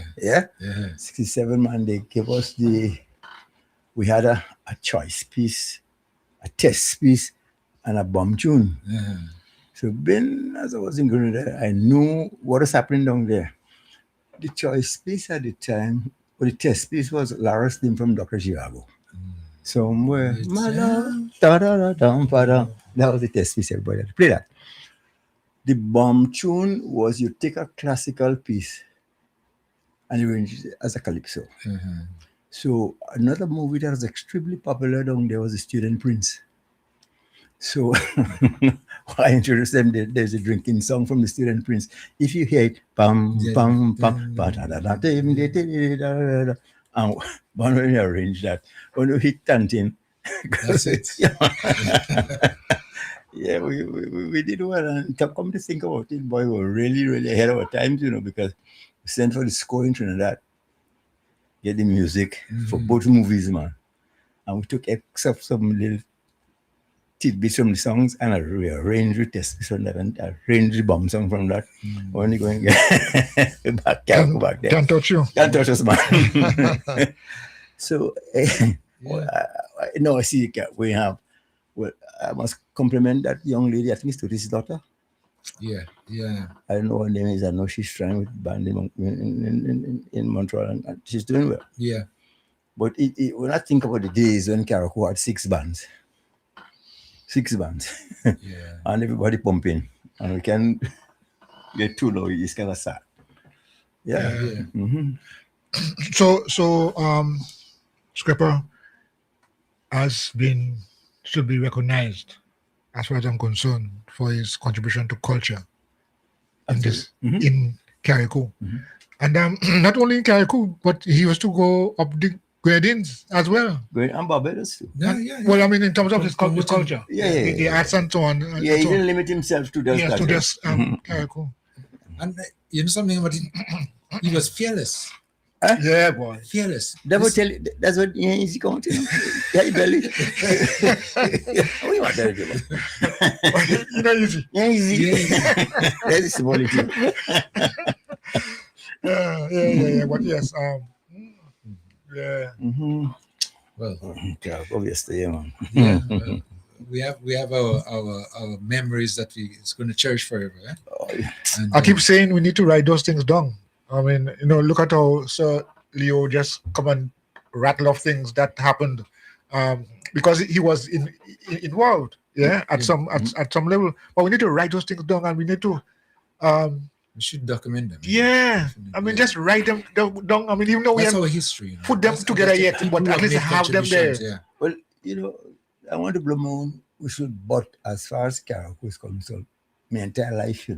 67, man, they gave us we had a choice piece, a test piece, and a bomb tune. So then, as I was in Grenada, I knew what was happening down there. The choice piece at the time, or the test piece was Restream from Dr. Chicago. Somewhere, my love, da-da-da-dum-ba-dum. That was the test piece, everybody had to play that. The bomb tune was you take a classical piece and you arrange it as a calypso. So another movie that was extremely popular down there was The Student Prince. So I introduced them. There's a drinking song from The Student Prince. If you hear it, pam pam pam, and when we arrange that, when we hit Tantin, That's it. yeah, we did well. And to come to think about it, boy, we were really, really ahead of our times, because we sent for the score in Trinidad, get the music for both movies, man. And we took except some little tidbits from the songs and we arranged the test from that and arranged the bomb song from that. Only going back there. Can't touch you. Can't touch us, man. So, no, I see we have. Well, I must compliment that young lady. I think it's Tootis' daughter. Yeah. I don't know her name is. I know she's trying with band in Montreal and she's doing well. Yeah. But when I think about the days when Carriacou had 6 bands. 6 bands. Yeah. And everybody pumping. And we can get too low, it's kind of sad. Yeah. Mm-hmm. So Skipper should be recognized, as far as I'm concerned, for his contribution to culture in Carriacou. And not only in Carriacou, but he used to go up the gradings as well. And Barbados too. Yeah. Well, I mean, in terms of his culture, Yeah. the arts and so on. He didn't limit himself to just that. To just Carriacou. And you know something about it? He was fearless. Huh? Yeah, boy. Fearless. That will tell you, that's what easy going to. Yeah, belly. What do you want to do? Easy. Yeah, easy. That is the only thing. Yeah. But yes, yeah. Well, obviously, yeah, man. Yeah. We have our memories that it's going to cherish forever. Eh? And, I keep saying we need to write those things down. I mean, look at how Sir Leo just come and rattle off things that happened, because he was involved, at some level. But we need to write those things down, and we need to. We should document them. Yeah, I mean, just write them down. I mean, even though that's we our have history. put them together yet, but at least have them there. Yeah. Well, I want to blow my own whistle, but as far as Carriacou is concerned, my entire life,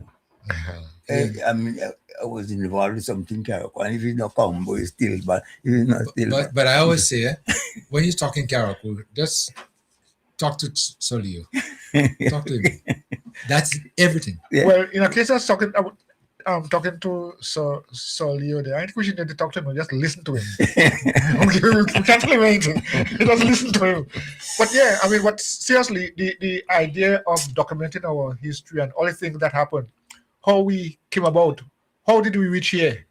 I mean, I was involved in something Carriacou, and if it's not combo, it's still, but if it's not still. But I always say, when you're talking Carriacou, just talk to Solio. Talk to him. That's everything. Yeah. Well, in a case I was talking to Solio there, I think we should need to talk to him and just listen to him. We can't tell him anything. Just listen to him. But yeah, I mean, but seriously, the idea of documenting our history and all the things that happened, how we came about, how did we reach here?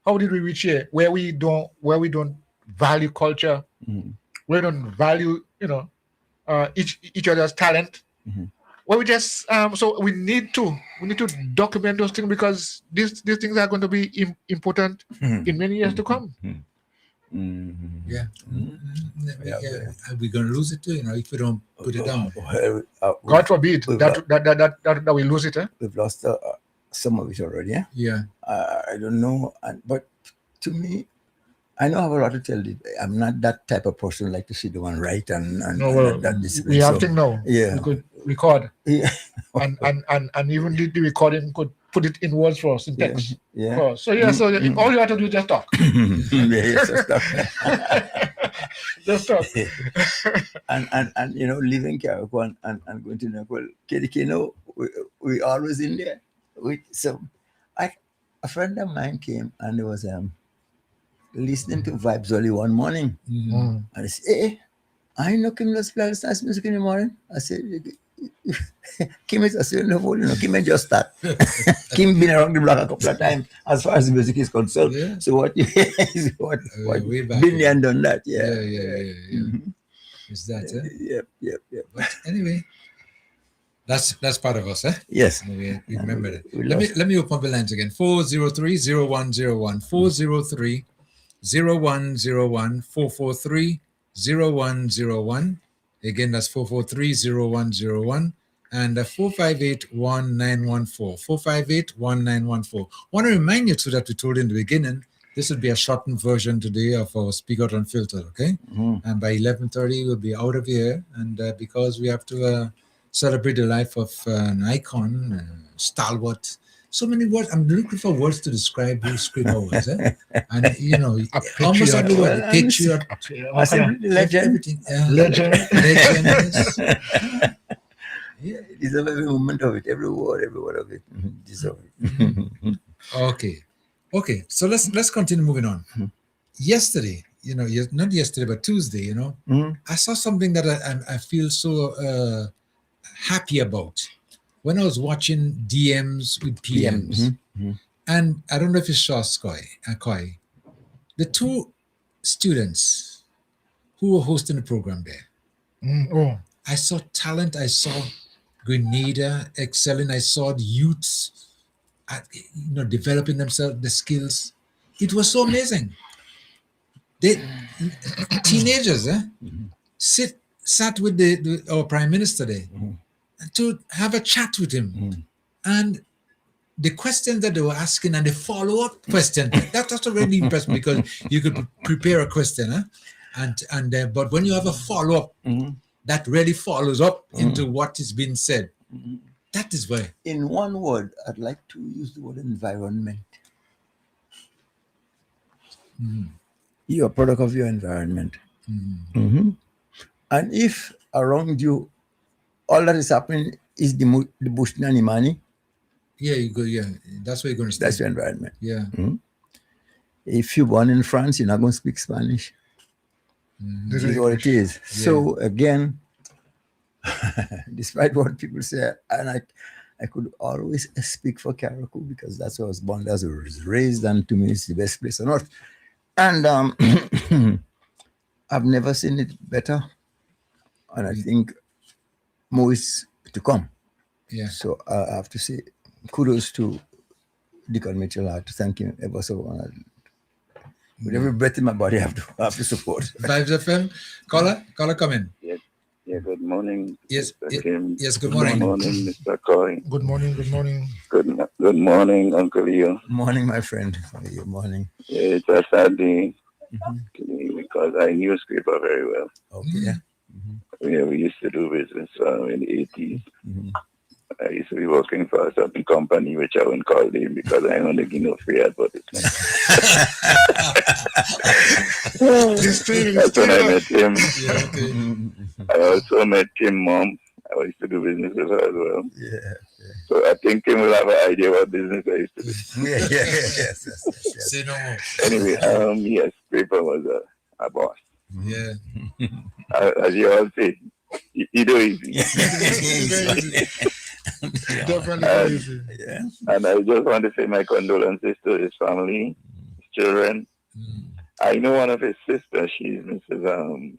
How did we reach here? Where we don't value culture, where we don't value, each other's talent. Well, we just so we need to document those things, because these things are going to be important in many years to come. Yeah. Are we going to lose it too? If we don't put it down. God forbid that we lose it. We've lost some of it already. Yeah. I don't know, but to me, I know I have a lot to tell you. I'm not that type of person like to sit down and write and that discipline. We have things now. Yeah. We could record. Yeah. and even the recording could put it in words for us, in text. Yeah. So all you have to do is just talk. Just talk. Just talk. and leaving Carriacou and going to Nepal, we always in there. A friend of mine came and there was listening to Vibes only one morning. And I said, hey, I know Kim does play nice music in the morning. I said, Kim is a student of Kim just start. Kim been around the block a couple of times as far as the music is concerned. Yeah. So what been there and done that, yeah. Is that Yep. But anyway, That's part of us, eh? Yes. We remember that. We Let me open up the lines again. 403-0101, 403-0101, 443-0101. Again, that's 443-0101 and 458-1914. 458-1914. Want to remind you too that we told in the beginning, this will be a shortened version today of our Speak Out Unfiltered, okay? And by 11:30 we'll be out of here, and because we have to celebrate the life of an icon, stalwart. So many words. I'm looking for words to describe who Screamer was. Eh? And, almost every word. Patriot. Legend. Everything. Legend. Legend. Yes. Yeah, it deserves every moment of it, every word of it. Deserve it. Okay. So let's continue moving on. Yesterday, not yesterday, but Tuesday, I saw something that I feel so happy about when I was watching DMs with PMs. And I don't know if you saw Koi, the two students who were hosting the program there. I saw talent. I saw Grenada excelling. I saw the youths, developing themselves, the skills. It was so amazing. They teenagers, sat with our Prime Minister there to have a chat with him, and the questions that they were asking and the follow-up question, that's already impressive because you could prepare a question, but when you have a follow-up that really follows up into what is being said, that is why. In one word, I'd like to use the word environment. You're a product of your environment. And if around you, all that is happening is the bush and the money. Yeah, you go. Yeah, that's where you're going to stay. That's your environment. Yeah. If you're born in France, you're not going to speak Spanish. This is what it is. Yeah. So again, despite what people say, and I could always speak for Carriacou because that's where I was born, that's where I was raised, and to me it's the best place on earth. And I've never seen it better, and I think more is to come. Yeah. So I have to say kudos to Deacon Mitchell. I have to thank him ever so much. With every breath in my body, I have to support. Vibes FM, caller, come in. Yes. Yeah. Good morning. Yes. Mr. Kim. Yes. Good morning. Good morning, Mr. Coy. Good morning. Good morning, Uncle Leo. Morning, my friend. Good morning. Yeah, it's a sad day because I knew Scraper very well. Okay. We used to do business in the 80s. I used to be working for a certain company, which I won't call them because I only give no free advertisement. That's when I met him. Yeah, okay. I also met Kim's mom. I used to do business with her as well. Yeah. So I think Kim will have an idea what business I used to do. Yes. Say no more. Anyway, yes, Scraper was a boss. Yeah. As you all say, he do easy. Definitely easy. And I just want to say my condolences to his family, his children. I know one of his sisters, she's Mrs.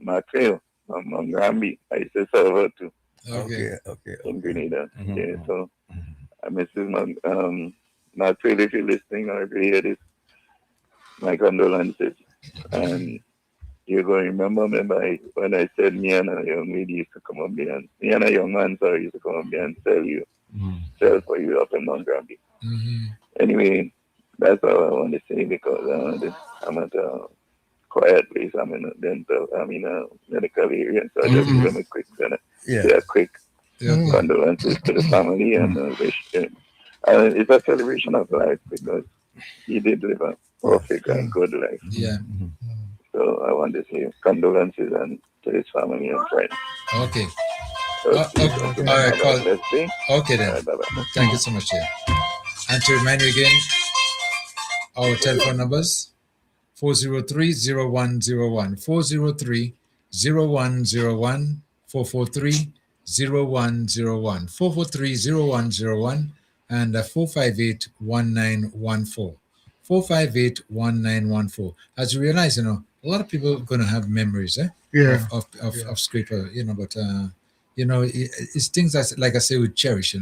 Macrail from Gramby. I used to serve her too. Okay. In Grenada. Yeah, so Mrs. Macrail, if you're listening or if you hear this, my condolences. And you're going to remember me when I said me and a young lady used to come up there, and me and a young man, used to come up there and sell for you up in Mount Gramby. Anyway, that's all I want to say because I'm at a quiet place. I'm in a medical area, so I just give them a quick condolences to the family and wish them. And it's a celebration of life because he did live a perfect and good life. Yeah. So I want to say condolences and to his family and friends. Okay. So all right, call. Okay then. Bye-bye. Thank you so much. Yeah. And to remind you again, our telephone numbers 403-0101, 403-0101, 443-0101, 443-0101, and 458-1914. 458-1914. As you realize, a lot of people are going to have memories of Scraper, but it's things that, like I say, we cherish,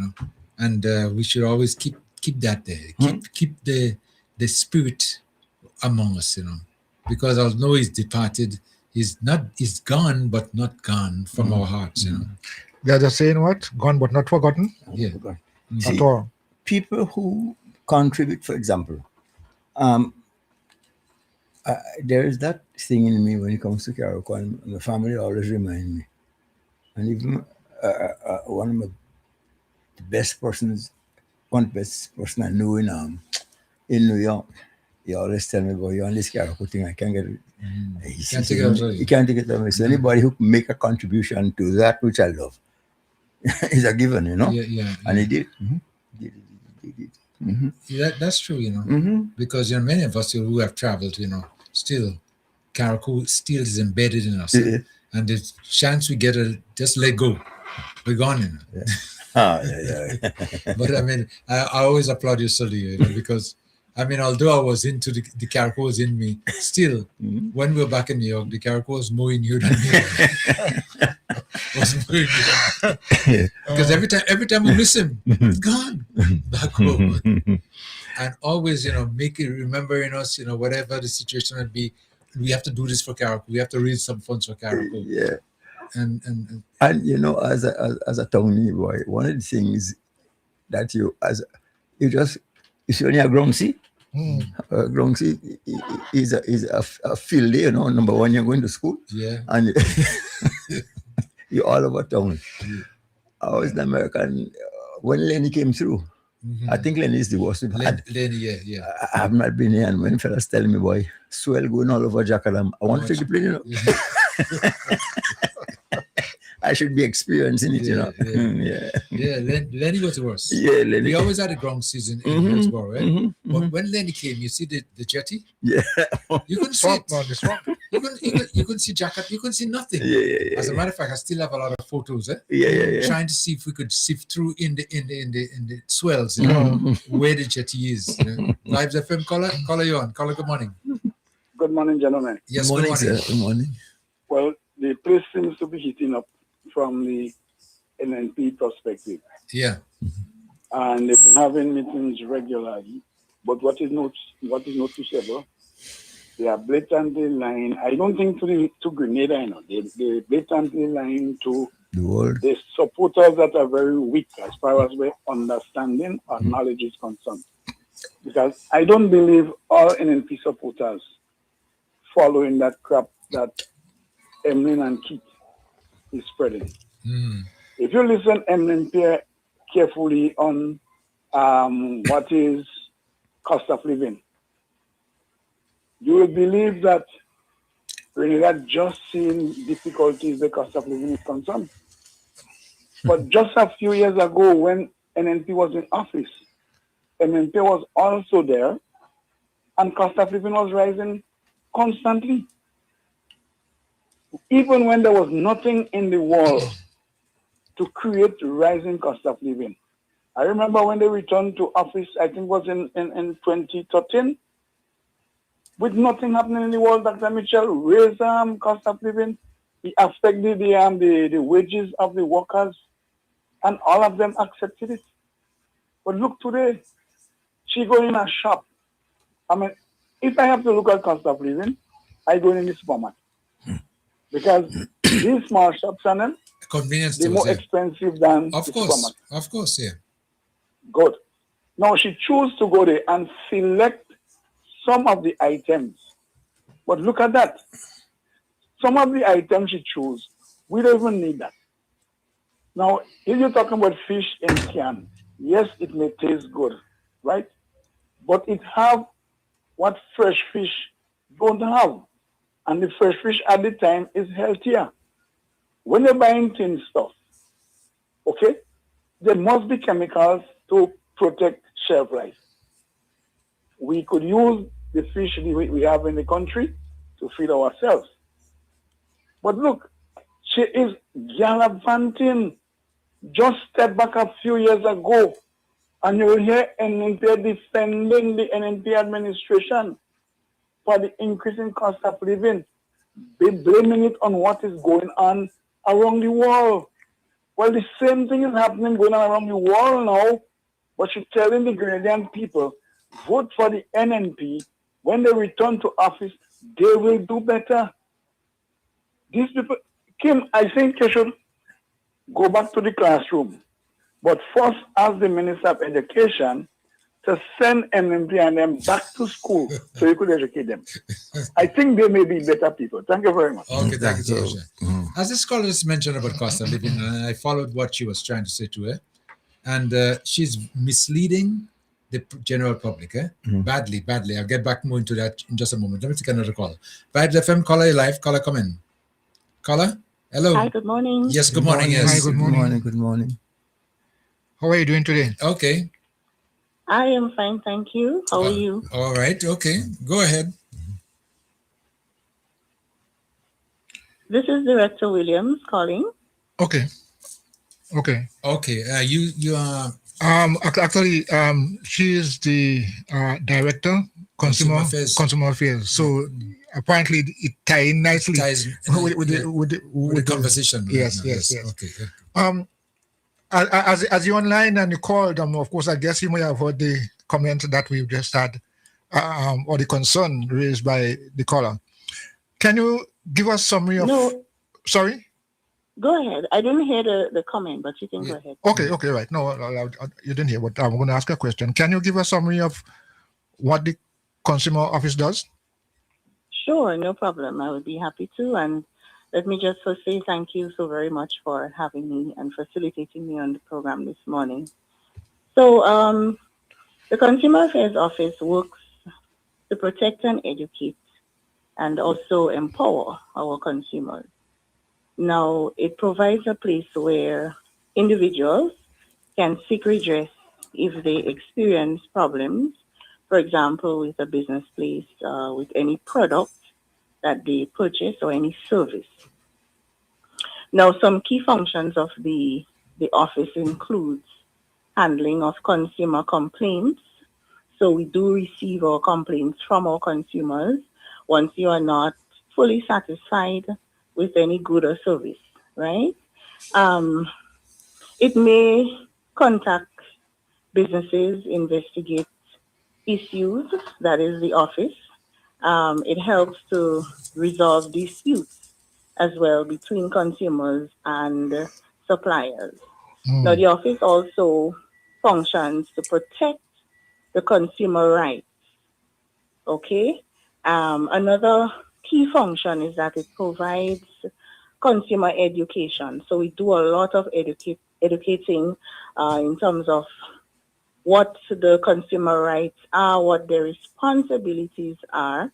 and we should always keep that there. Keep the spirit among us, because although he's departed, he's gone, but not gone from our hearts, They're just saying what? Gone but not forgotten? Yeah. At all. People who contribute, for example, there is that thing in me when it comes to Carriacou, and my family always remind me. And even one of the best person I knew in New York, he always tell me about you on this Carriacou thing. I can't get it. He can't take it away. So anybody who make a contribution to that which I love is a given, Yeah. And he did. Yeah, that's true, because many of us who have traveled, still Carriacou still is embedded in us, and the chance we get to just let go, we're gone, But I mean, I always applaud you, Sully, because I mean, although I was into the Carriacou was in me, still when we were back in New York, the Carriacou was more in you than me. Because every time we miss him, he's gone back home. And always, make it remembering us, whatever the situation would be, we have to do this for Carriacou. We have to raise some funds for Carriacou. Yeah. And as a Tony boy, one of the things that you see only a ground sea. Ground sea is a field day, number one, you're going to school. Yeah. And you're all over town. I was an American when Lenny came through. I think Lenny is the worst we've had. Lenny, yeah. I have not been here, and when fellas tell me, boy, swell going all over Jackalam, I want to take the plane, I should be experiencing it, Yeah, Lenny was the worst. Yeah, Lenny. We always had a ground season in Hillsborough, right? But when Lenny came, you see the jetty? Yeah. You couldn't see it. You couldn't see Jacket. You couldn't see nothing. Yeah. As a matter of fact, I still have a lot of photos, Yeah. Trying to see if we could sift through in the swells, where the jetty is. Vibes FM, caller you on. Caller, good morning. Good morning, gentlemen. Yes, good morning. Sir. Good morning. Well, the place seems to be heating up from the NNP perspective. Yeah. And they've been having meetings regularly. But what is noticeable, they are blatantly lying. I don't think to Grenada, they blatantly lying to the world. The supporters that are very weak as far as their understanding or knowledge is concerned. Because I don't believe all NNP supporters following that crap that Emlyn and Keith is spreading. If you listen Emlyn carefully on what is cost of living, you will believe that Grenada just seen difficulties the cost of living is concerned. But just a few years ago when NNP was in office, NNP was also there and cost of living was rising constantly. Even when there was nothing in the world to create rising cost of living. I remember when they returned to office, I think it was in 2013, with nothing happening in the world, Dr. Mitchell raised cost of living. He affected the wages of the workers, and all of them accepted it. But look today, she go in a shop. I mean, if I have to look at cost of living, I go in the supermarket. Because these small shops and them, convenience they're more expensive than the supermarket. Of course, yeah. Good. Now she chose to go there and select some of the items. But look at that. Some of the items she chose, we don't even need that. Now, if you're talking about fish in can, yes, it may taste good, right? But it have what fresh fish don't have. And the fresh fish at the time is healthier. When you're buying tin stuff, okay, there must be chemicals to protect shelf life. We could use the fish we have in the country to feed ourselves. But look, she is gallivanting. Just step back a few years ago, and you will hear NNP defending the NNP administration for the increasing cost of living. They blaming it on what is going on around the world. Well, the same thing is happening going on around the world now, but she's telling the Grenadian people, vote for the NNP. When they return to office, they will do better. These people, Kim, I think you should go back to the classroom, but first ask the Minister of Education to send NNP and them back to school so you could educate them. I think they may be better people. Thank you very much. Okay, thank you so much. As this caller just mentioned about cost of living, I followed what she was trying to say to her, and she's misleading the general public, badly. I'll get back more into that in just a moment. Let me take another call. Vibes FM, caller, you live. Caller, come in. Caller, hello. Hi, good morning. Yes, good morning. Yes. Hi, good morning. Good morning. How are you doing today? Okay. I am fine, thank you. How are you? All right. Okay. Go ahead. This is Director Williams calling. Okay. You are. Actually, she is the director, consumer affairs. So apparently, it ties in nicely with the conversation. Yes. Okay. As you online and you called, of course, I guess you may have heard the comment that we've just had, or the concern raised by the caller. Can you give us summary of? No. Sorry. Go ahead. I didn't hear the comment, but you can go ahead. Okay, right. No, you didn't hear, but I'm going to ask a question. Can you give a summary of what the consumer office does? Sure, no problem. I would be happy to. And let me just first say thank you so very much for having me and facilitating me on the program this morning. So the Consumer Affairs Office works to protect and educate and also empower our consumers. Now, it provides a place where individuals can seek redress if they experience problems, for example, with a business place, with any product that they purchase or any service. Now, some key functions of the office includes handling of consumer complaints. So we do receive our complaints from our consumers once you are not fully satisfied with any good or service, right? It may contact businesses, investigate issues, that is the office. It helps to resolve disputes as well between consumers and suppliers. Now, the office also functions to protect the consumer rights, okay? Another key function is that it provides consumer education. So we do a lot of educating in terms of what the consumer rights are, what their responsibilities are.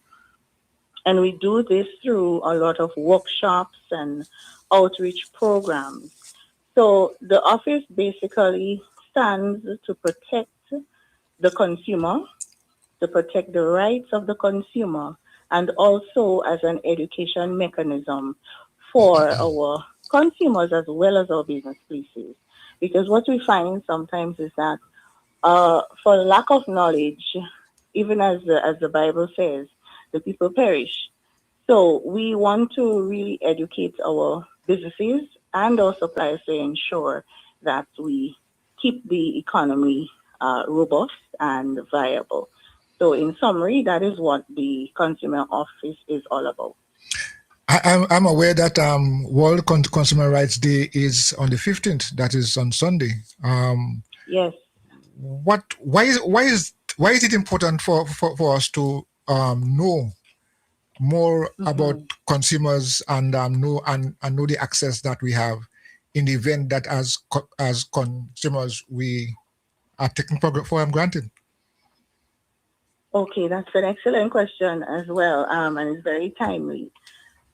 And we do this through a lot of workshops and outreach programs. So the office basically stands to protect the consumer, to protect the rights of the consumer, and also as an education mechanism for our consumers as well as our business places. Because what we find sometimes is that for lack of knowledge, even as the Bible says, the people perish. So we want to really educate our businesses and our suppliers to ensure that we keep the economy robust and viable. So in summary, that is what the Consumer Office is all about. I'm aware that World Consumer Rights Day is on the 15th. That is on Sunday. Yes. Why is it important for us to know more about consumers and know the access that we have in the event that as consumers we are taking for granted? Okay, that's an excellent question as well, and it's very timely.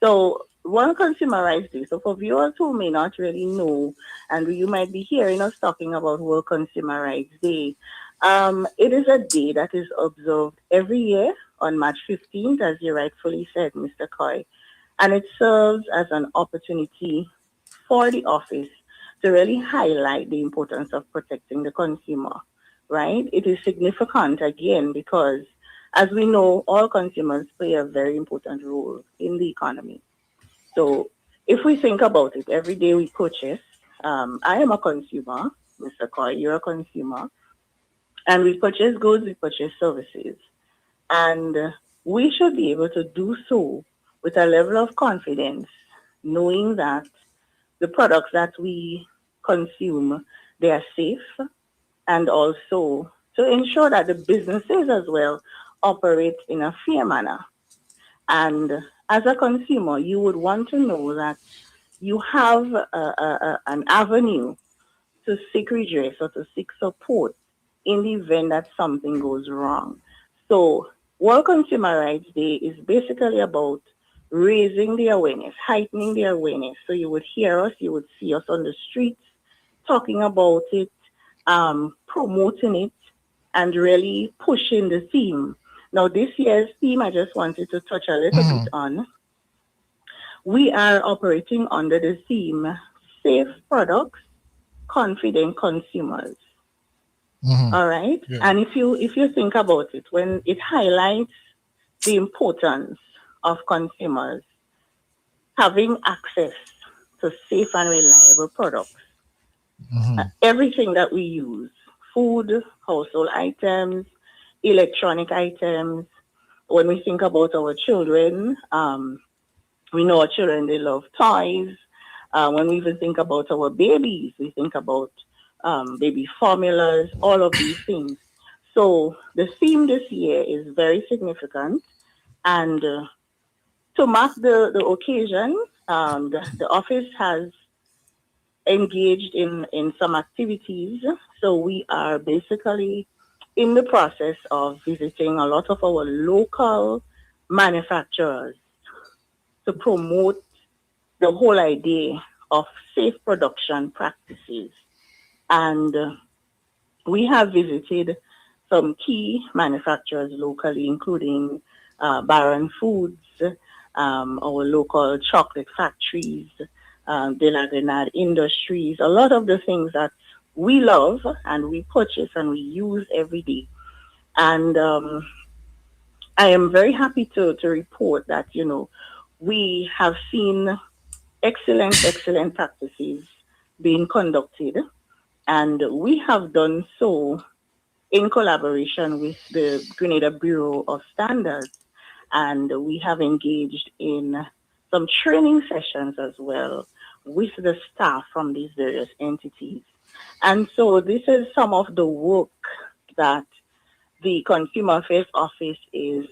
So, World Consumer Rights Day. So, for viewers who may not really know, and you might be hearing us talking about World Consumer Rights Day, it is a day that is observed every year on March 15th, as you rightfully said, Mr. Coy, and it serves as an opportunity for the office to really highlight the importance of protecting the consumer. Right? It is significant, again, because as we know, all consumers play a very important role in the economy. So if we think about it, every day we purchase, I am a consumer, Mr. Coy, you're a consumer, and we purchase goods, we purchase services. And we should be able to do so with a level of confidence, knowing that the products that we consume, they are safe, and also to ensure that the businesses as well operate in a fair manner. And as a consumer, you would want to know that you have an avenue to seek redress or to seek support in the event that something goes wrong. So World Consumer Rights Day is basically about raising the awareness, heightening the awareness. So you would hear us, you would see us on the streets talking about it, promoting it, and really pushing the theme. Now, this year's theme, I just wanted to touch a little bit on. We are operating under the theme, Safe Products, Confident Consumers. All right? Yeah. And if you think about it, when it highlights the importance of consumers having access to safe and reliable products, everything that we use, food, household items, electronic items. When we think about our children, we know our children, they love toys. When we even think about our babies, we think about baby formulas, all of these things. So the theme this year is very significant. And to mark the occasion, the office has engaged in some activities. So we are basically in the process of visiting a lot of our local manufacturers to promote the whole idea of safe production practices. And we have visited some key manufacturers locally, including Baron Foods, our local chocolate factories, De La Grenade Industries, a lot of the things that we love and we purchase and we use every day. And I am very happy to report that, we have seen excellent practices being conducted. And we have done so in collaboration with the Grenada Bureau of Standards. And we have engaged in some training sessions as well with the staff from these various entities. And so this is some of the work that the Consumer Affairs Office is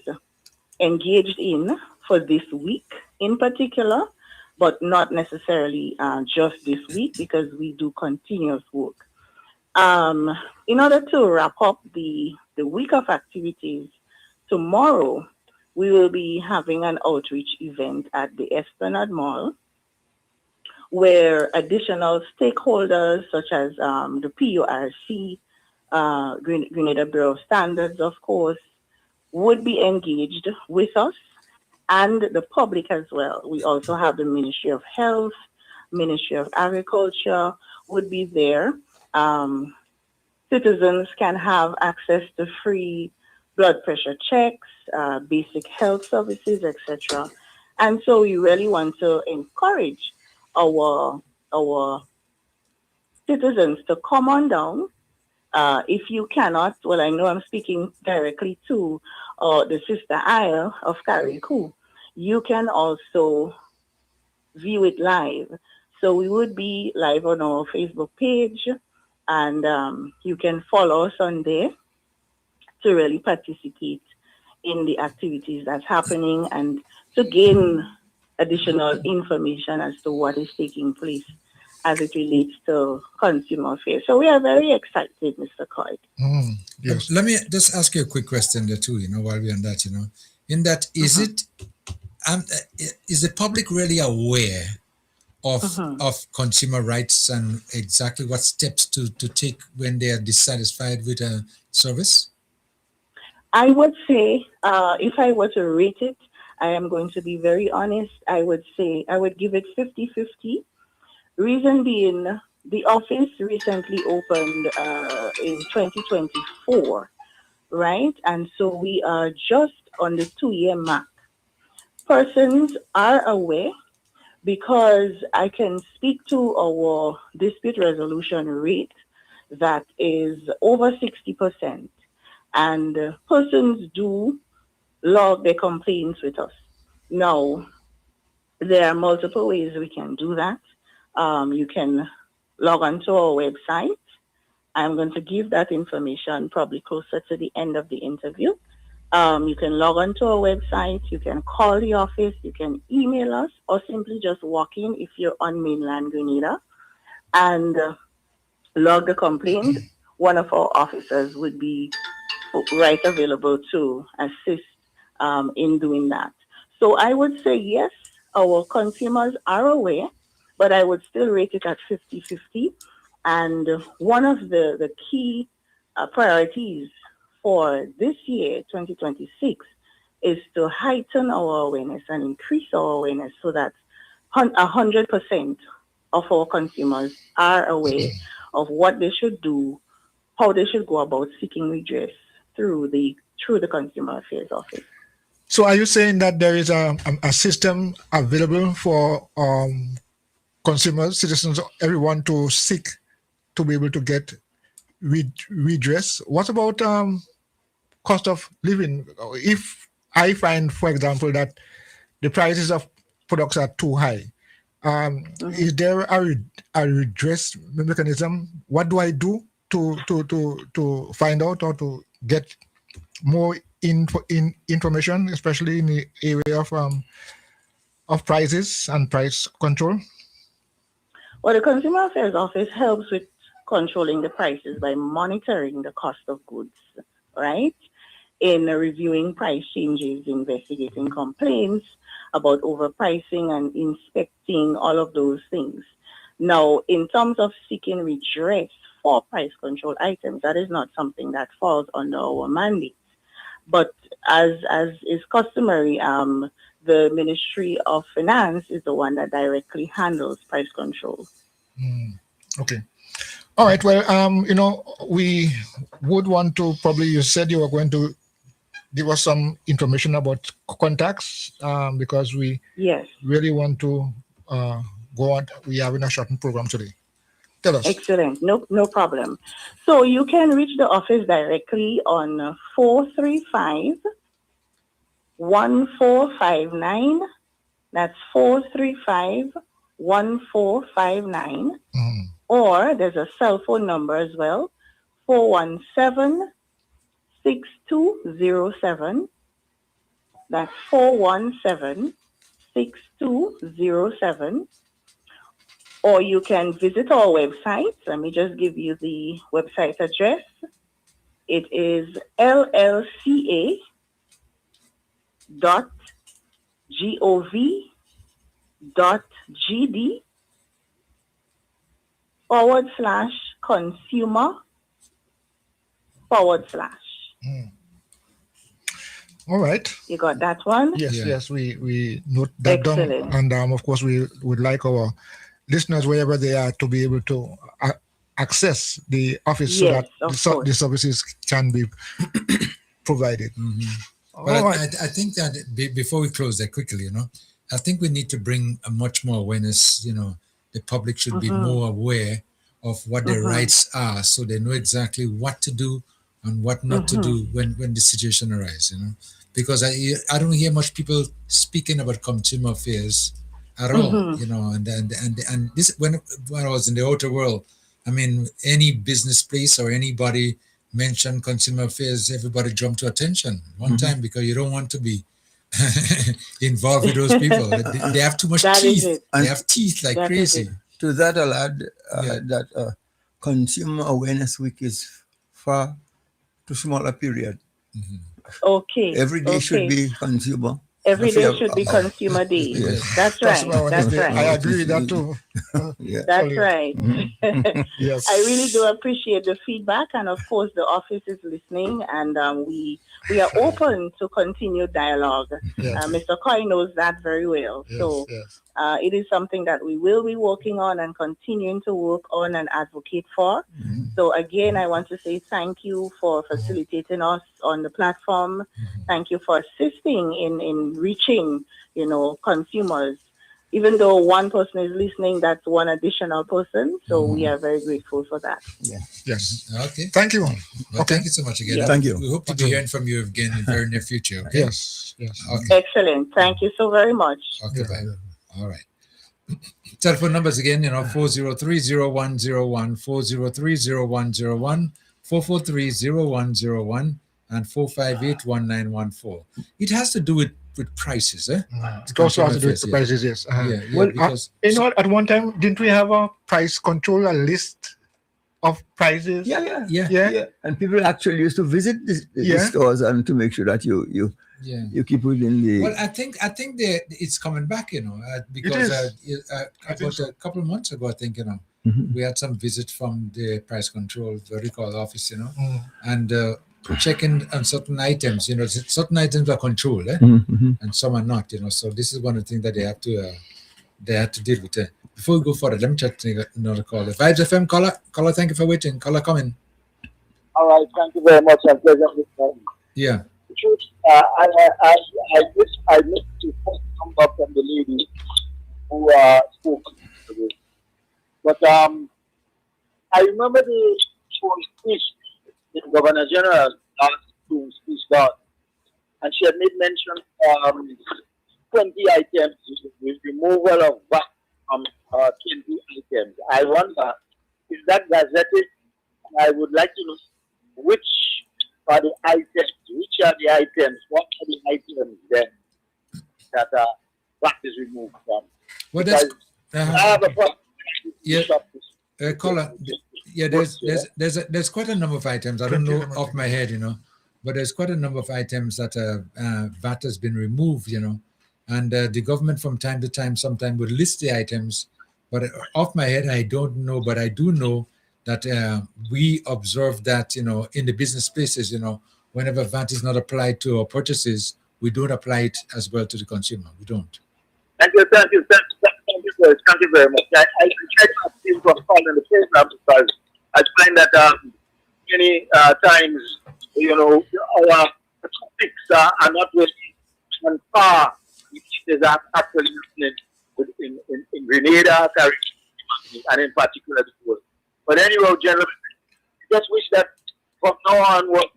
engaged in for this week in particular, but not necessarily just this week, because we do continuous work. In order to wrap up the week of activities, tomorrow we will be having an outreach event at the Esplanade Mall, where additional stakeholders such as the PURC, Grenada Bureau of Standards, of course, would be engaged with us, and the public as well. We also have the Ministry of Health, Ministry of Agriculture would be there. Citizens can have access to free blood pressure checks, basic health services, etc. And so we really want to encourage our citizens to come on down. If you cannot, well, I know I'm speaking directly to the Sister Isle of Carriacou. You can also view it live. So we would be live on our Facebook page, and you can follow us on there to really participate in the activities that's happening and to gain additional information as to what is taking place as it relates to consumer affairs. So we are very excited, Mr. Coy. Yes. Let me just ask you a quick question there too, while we're on that, in that, is the public really aware of consumer rights and exactly what steps to take when they are dissatisfied with a service? I would say, if I were to rate it, I am going to be very honest, I would say I would give it 50-50. Reason being, the office recently opened in 2024, right? And so we are just on the 2-year mark. Persons are aware, because I can speak to our dispute resolution rate that is over 60%, and persons do log their complaints with us. Now, there are multiple ways we can do that. You can log onto our website. I'm going to give that information probably closer to the end of the interview. You can log onto our website, you can call the office, you can email us, or simply just walk in if you're on mainland Grenada and log the complaint. One of our officers would be right available to assist in doing that. So I would say yes, our consumers are aware, but I would still rate it at 50-50. And one of the key priorities for this year, 2026, is to heighten our awareness and increase our awareness so that 100% of our consumers are aware of what they should do, how they should go about seeking redress through the Consumer Affairs Office. So are you saying that there is a system available for consumers, citizens, everyone to seek to be able to get redress? What about cost of living? If I find, for example, that the prices of products are too high, is there a redress mechanism? What do I do to find out or to get more information, especially in the area of prices and price control? Well, the Consumer Affairs Office helps with controlling the prices by monitoring the cost of goods, right? In reviewing price changes, investigating complaints about overpricing and inspecting all of those things. Now, in terms of seeking redress for price control items, that is not something that falls under our mandate. But as is customary, the Ministry of Finance is the one that directly handles price control. Okay. All right. Well, we would want to probably, you said you were going to give us some information about contacts because we really want to go on. We are in a shortened program today. Tell us. Excellent. No problem. So you can reach the office directly on 435-1459. That's 435-1459. Or there's a cell phone number as well, 417-6207. That's 417-6207. Or you can visit our website. Let me just give you the website address. It is llca.gov.gd/consumer/. All right. You got that one? Yes, we note that down. And of course, we would like our listeners, wherever they are, to be able to access the office so that the services can be provided. But I think that before we close that quickly, I think we need to bring a much more awareness. The public should be more aware of what their rights are, so they know exactly what to do and what not to do when the situation arises. Because I don't hear much people speaking about consumer affairs at all. And this when I was in the outer world, I mean, any business place or anybody mention consumer affairs, everybody jumped to attention one time because you don't want to be involved with those people. They have too much teeth. They have teeth like crazy. To that, I'll add that Consumer Awareness Week is far too small a period. Okay. Every day should be consumer. Every day should be Consumer Day. Yes. That's right. That's right. I agree with that too. That's right. Yes. I really do appreciate the feedback, and of course the office is listening, and we are open to continued dialogue. Mr. Coy knows that very well. So it is something that we will be working on and continuing to work on and advocate for. So again, I want to say thank you for facilitating us on the platform. Thank you for assisting in reaching, consumers, even though one person is listening, that's one additional person. So we are very grateful for that. Yeah. Yes. Okay. Thank you. Well, Okay. thank you so much again. Yeah. Thank you. We hope to be hearing from you again in the very near future. Okay? Yes. Yes. Okay. Excellent. Thank you so very much. Okay, bye. All right. Telephone numbers again, 403-0101, 403-0101, 443-0101, and 458-1914. It has to do with prices, eh? It also has to do with the prices, yes. Yeah, Well, because at one time, didn't we have a price control, a list of prices? Yeah. And people actually used to visit the stores and to make sure that you keep within the. Well, I think it's coming back, because about a couple of months ago, I think, we had some visit from the price control, the recall office, and checking on certain items, certain items are controlled, and some are not, so this is one of the things that they have to deal with. Before we go further, let me chat to another caller. Vibes FM caller, thank you for waiting. Caller, come in. All right, thank you very much. I'm pleasant with you. Yeah. I missed to first come up from the lady who spoke today. But I remember the speech the Governor General asked to speak about, and she had made mention 20 items, with removal of VAT from 20 items. I wonder, is that gazetted? I would like to know which are the items, what are the items then that VAT is removed from? Well, Because I have a problem. Caller, there's quite a number of items. I don't know off my head, but there's quite a number of items that VAT has been removed, and the government from time to time sometimes would list the items, but off my head I don't know, but I do know that we observe that, in the business spaces, whenever VAT is not applied to our purchases, we don't apply it as well to the consumer. We don't. Thank you very much. I try to abstain from calling the program because I find that many times, our topics are not really on par with what is actually happening in Grenada, Carriacou, and in particular the world. But anyway, gentlemen, just wish that from now on, we'll,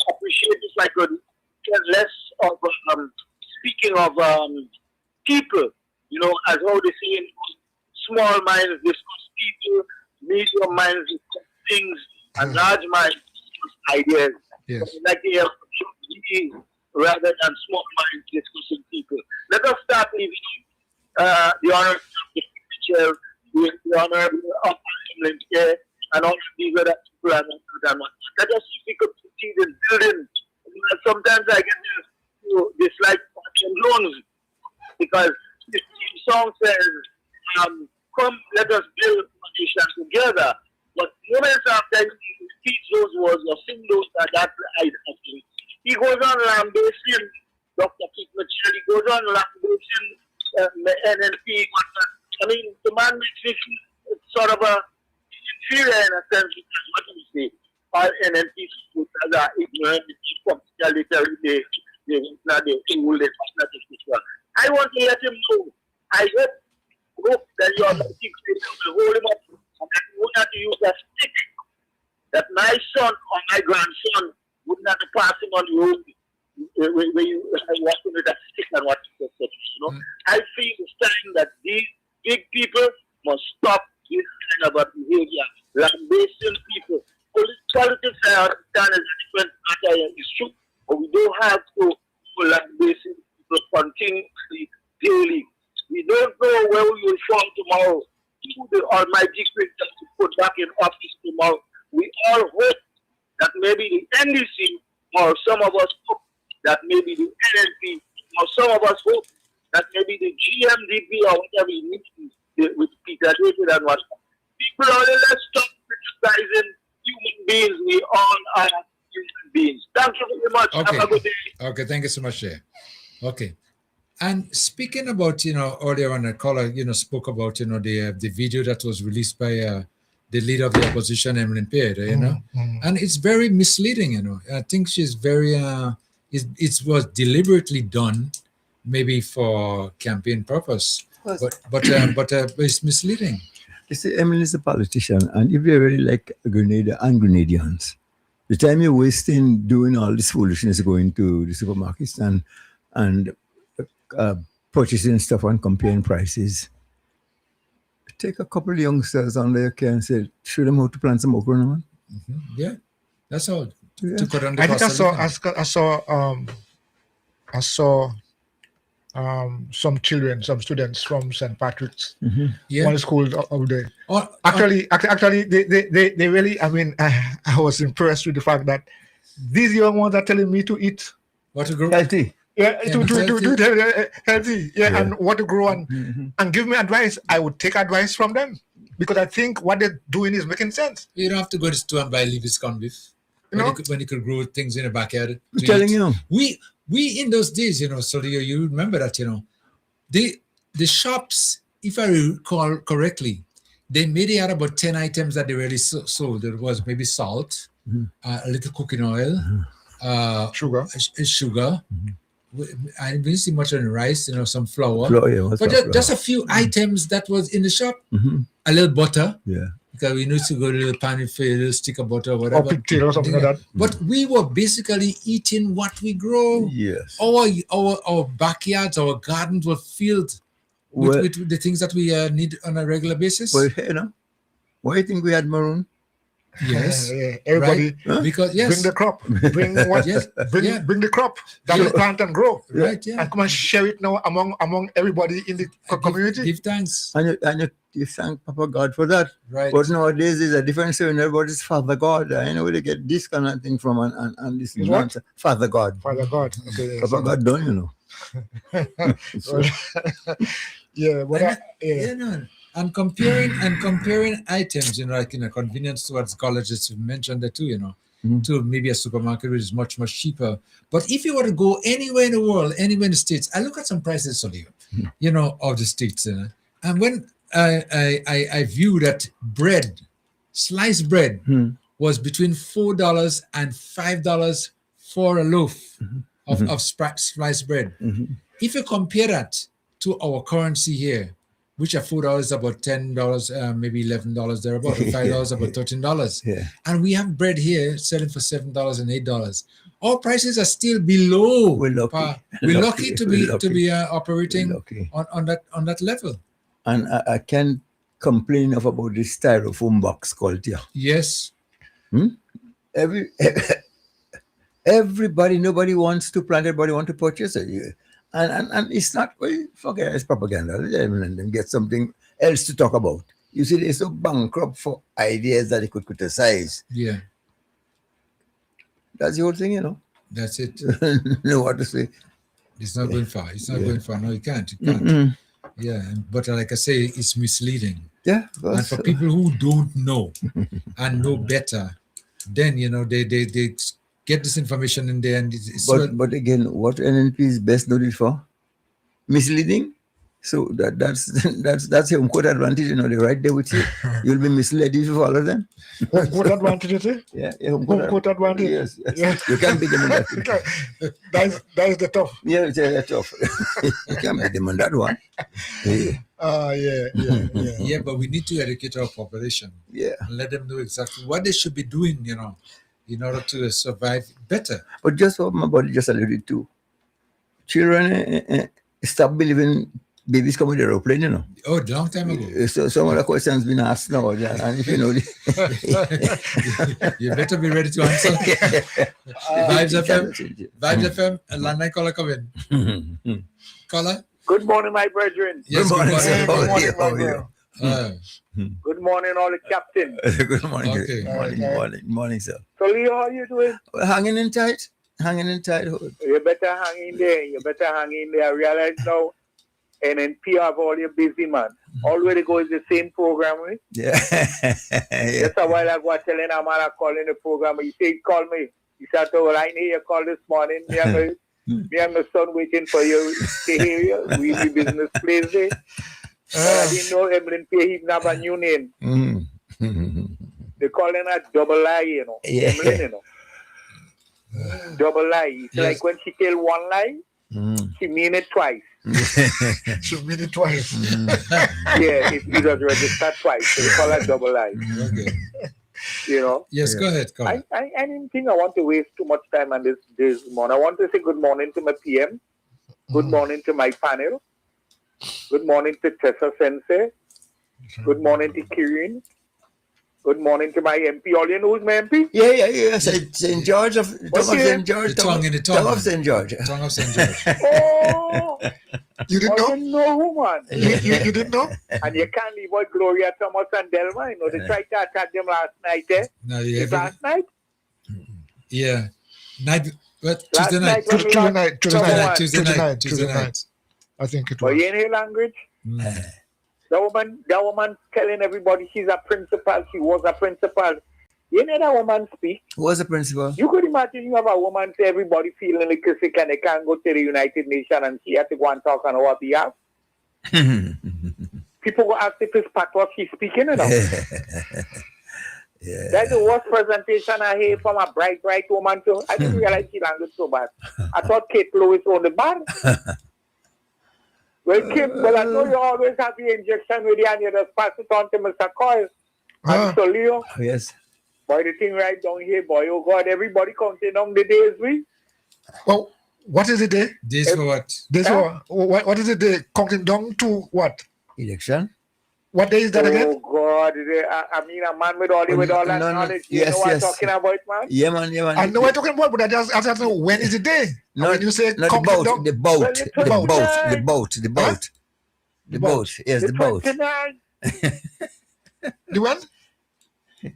appreciate if I could get less of speaking of people, as how they say in small minds discuss people, medium minds discuss things, and large minds discuss ideas. Yes. So like they have rather than small minds discussing people. Let us start leaving the honor of the chair, the honor of here, and all of these other people and what. Let us see if we could succeed in building. Sometimes I get to dislike loans because the song says, come, let us build a nation together. But moments after he repeats those words or sing those, that actually, he goes on lambasting Dr. Keith Mitchell, he goes on lambasting NNP. I mean, the man makes me feel sort of inferior in a sense because what do we say? All NNP supporters are ignorant, literally they not the tool, they not the. I want to let him know. I hope that your will hold him up and that you would not use a stick that my son or my grandson would not pass him on the road where you walking with a stick and what you said. I feel it's time that these big people must stop this kind of behavior. Lambasting people. Politics, I understand, is a different matter. It's true, but we don't have to lambasting people continuously, daily. We don't know where we will fall tomorrow. Who the Almighty Creator to put back in office tomorrow. We all hope that maybe the NDC, or some of us hope that maybe the NNP, or some of us hope that maybe the GMDP or whatever it means with Peter David and what. People are, let's stop criticizing human beings. We all are human beings. Thank you very much. Okay. Have a good day. Okay, thank you so much, Jay. Okay. And speaking about, earlier on, a caller, spoke about, the video that was released by the leader of the opposition, Emily Pierre, and it's very misleading, I think she's very, it was deliberately done maybe for campaign purpose, Yes. but it's misleading. You see, Emily is a politician, and if you're really like a Grenada and Grenadians, the time you're wasting doing all this foolishness, going to the supermarkets and purchasing stuff and comparing prices, take a couple of youngsters on their care and say, show them how to plant some okra, man. Yeah, that's all. Yeah. To cut down the I think cost of I saw some children, some students from St. Patrick's, Yeah. one school out there. Or- Actually, they really, I mean, I was impressed with the fact that these young ones are telling me to eat what to grow healthy. Yeah, Yeah, to healthy. healthy. Yeah, and what to grow and give me advice. I would take advice from them because I think what they're doing is making sense. You don't have to go to the store and buy leafy corned beef. When you could grow things in the backyard. I'm telling you. We in those days, so you remember that, the shops, if I recall correctly, they had about 10 items that they really sold. There was maybe salt, a little cooking oil, sugar. I didn't see much on rice, some flour. But just a few items that was in the shop. A little butter. Yeah. Because we need to go to the pan and fill a little stick of butter or whatever. Or pigtail or something like that. But we were basically eating what we grow. Yes. Our backyards, our gardens were filled with the things that we need on a regular basis. Well, why do you think we had maroon? Yes. Everybody, right? Because bring the crop. Bring what? Bring the crop that we plant and grow. Right. Yeah. And come and share it now among everybody in the community. Give thanks. And you thank Papa God for that. Right. But nowadays there's a difference in everybody's Father God. I know where they get this kind of thing from and this is what? Father God. Father God. Okay. Papa God done, Yeah, but and comparing items, like in a convenience stores, colleges, you mentioned that too, to maybe a supermarket which is much, much cheaper. But if you were to go anywhere in the world, anywhere in the States, I look at some prices of of the States, and when I view that sliced bread was between $4 and $5 for a loaf of sliced bread. If you compare that to our currency here, which are $4 about $10, maybe $11 thereabout, $5 about $13. Yeah. And we have bread here selling for $7 and $8. Our prices are still below. We're lucky. We're lucky to be operating on that level. And I can't complain enough about this styrofoam box quality. Yes. Everybody, nobody wants to plant, everybody wants to purchase it. And it's not, forget it's propaganda. And then get something else to talk about. You see, they're so bankrupt for ideas that they could criticize. Yeah. That's the whole thing, That's it. Know what to say. It's not going far. It's not going far. No, you can't. You can't. Yeah. But like I say, it's misleading. Yeah. And for people who don't know and know better, then, they get this information in there. And but again, what NNP is best noted for? Misleading. So that's your quote advantage, they're right there with you. You'll be misled if you follow them. Quote advantage, is it? Yeah. Quote advantage. Yes. You can't beat them in that. That is the tough. Yeah, that's tough. You can't beat them on that one. Yeah, but we need to educate our population. Yeah. And let them know exactly what they should be doing, in order to survive better. But just what my body just alluded to, children stop believing babies come with an aeroplane, Oh, long time ago. So some of the questions been asked now, and if you know you better be ready to answer. Vibes FM, and landline caller come in. Caller? Good morning, my brethren. Yes, good morning. How are you? Good morning, all the captain. Good morning. Okay. Morning, sir. So, Leo, how you doing? Hanging in tight. You better hang in there. I realize now, NNP have all your busy, man. All where they go is the same program, right? Yeah. Just a while ago, I was telling a man I call in the program. He said, call me. He said, well, I need your call this morning. Me and my son waiting for you to hear you. We be business place there. I didn't know Evelyn P. even have a new name. They call him a double lie, Yeah. Evelyn, double lie. It's like when she tell one lie, She mean it twice. She mean it twice. Yeah, it was registered twice. So they call that double lie. Okay. You know? Yes, go ahead, Colin. I didn't think I want to waste too much time on this morning. I want to say good morning to my PM. Good morning to my panel. Good morning to Tessa Sensei. Good morning to Kirin. Good morning to my MP. All you know who's my MP? Yeah. St. George of St. George. The tongue in the tongue. Tongue of St. George. Tongue of St. George. Oh! You didn't know? You know who, man? You didn't know? And you can't leave out Gloria Thomas and Delma. You know, they tried to attack them last night, eh? No, yeah, Last night? Yeah. Night, what? Last Tuesday night. night. Tuesday night. I think it Oh, was. you ain't hear language? That woman telling everybody she's a principal. She was a principal. You know that woman speak? Who was the principal? You could imagine you have a woman say everybody feeling like sick and they can't go to the United Nations and she had to go and talk on our behalf. People will ask if it's patois she's speaking, you know. Yeah. That's the worst presentation I hear from a bright woman too. I didn't realize she language so bad. I thought Kate Lewis on the bar. Well, I know you always have the injection with you and you just pass it on to Mr. Coyle. And so Leo. Yes. Boy, the thing right down here, boy, oh God, everybody counting on the days we. Oh, what is it there? Days for what? Days for what is it there? Counting down to what? Election. What day is that again? Oh God, I mean a man with all that knowledge. You know what I'm talking about, man? Yeah, man. I know what I'm talking about, but I just know when is the day? No, when you say the counting boat, down, the boat, Well, the boat. Yes, the boat. 29. The when?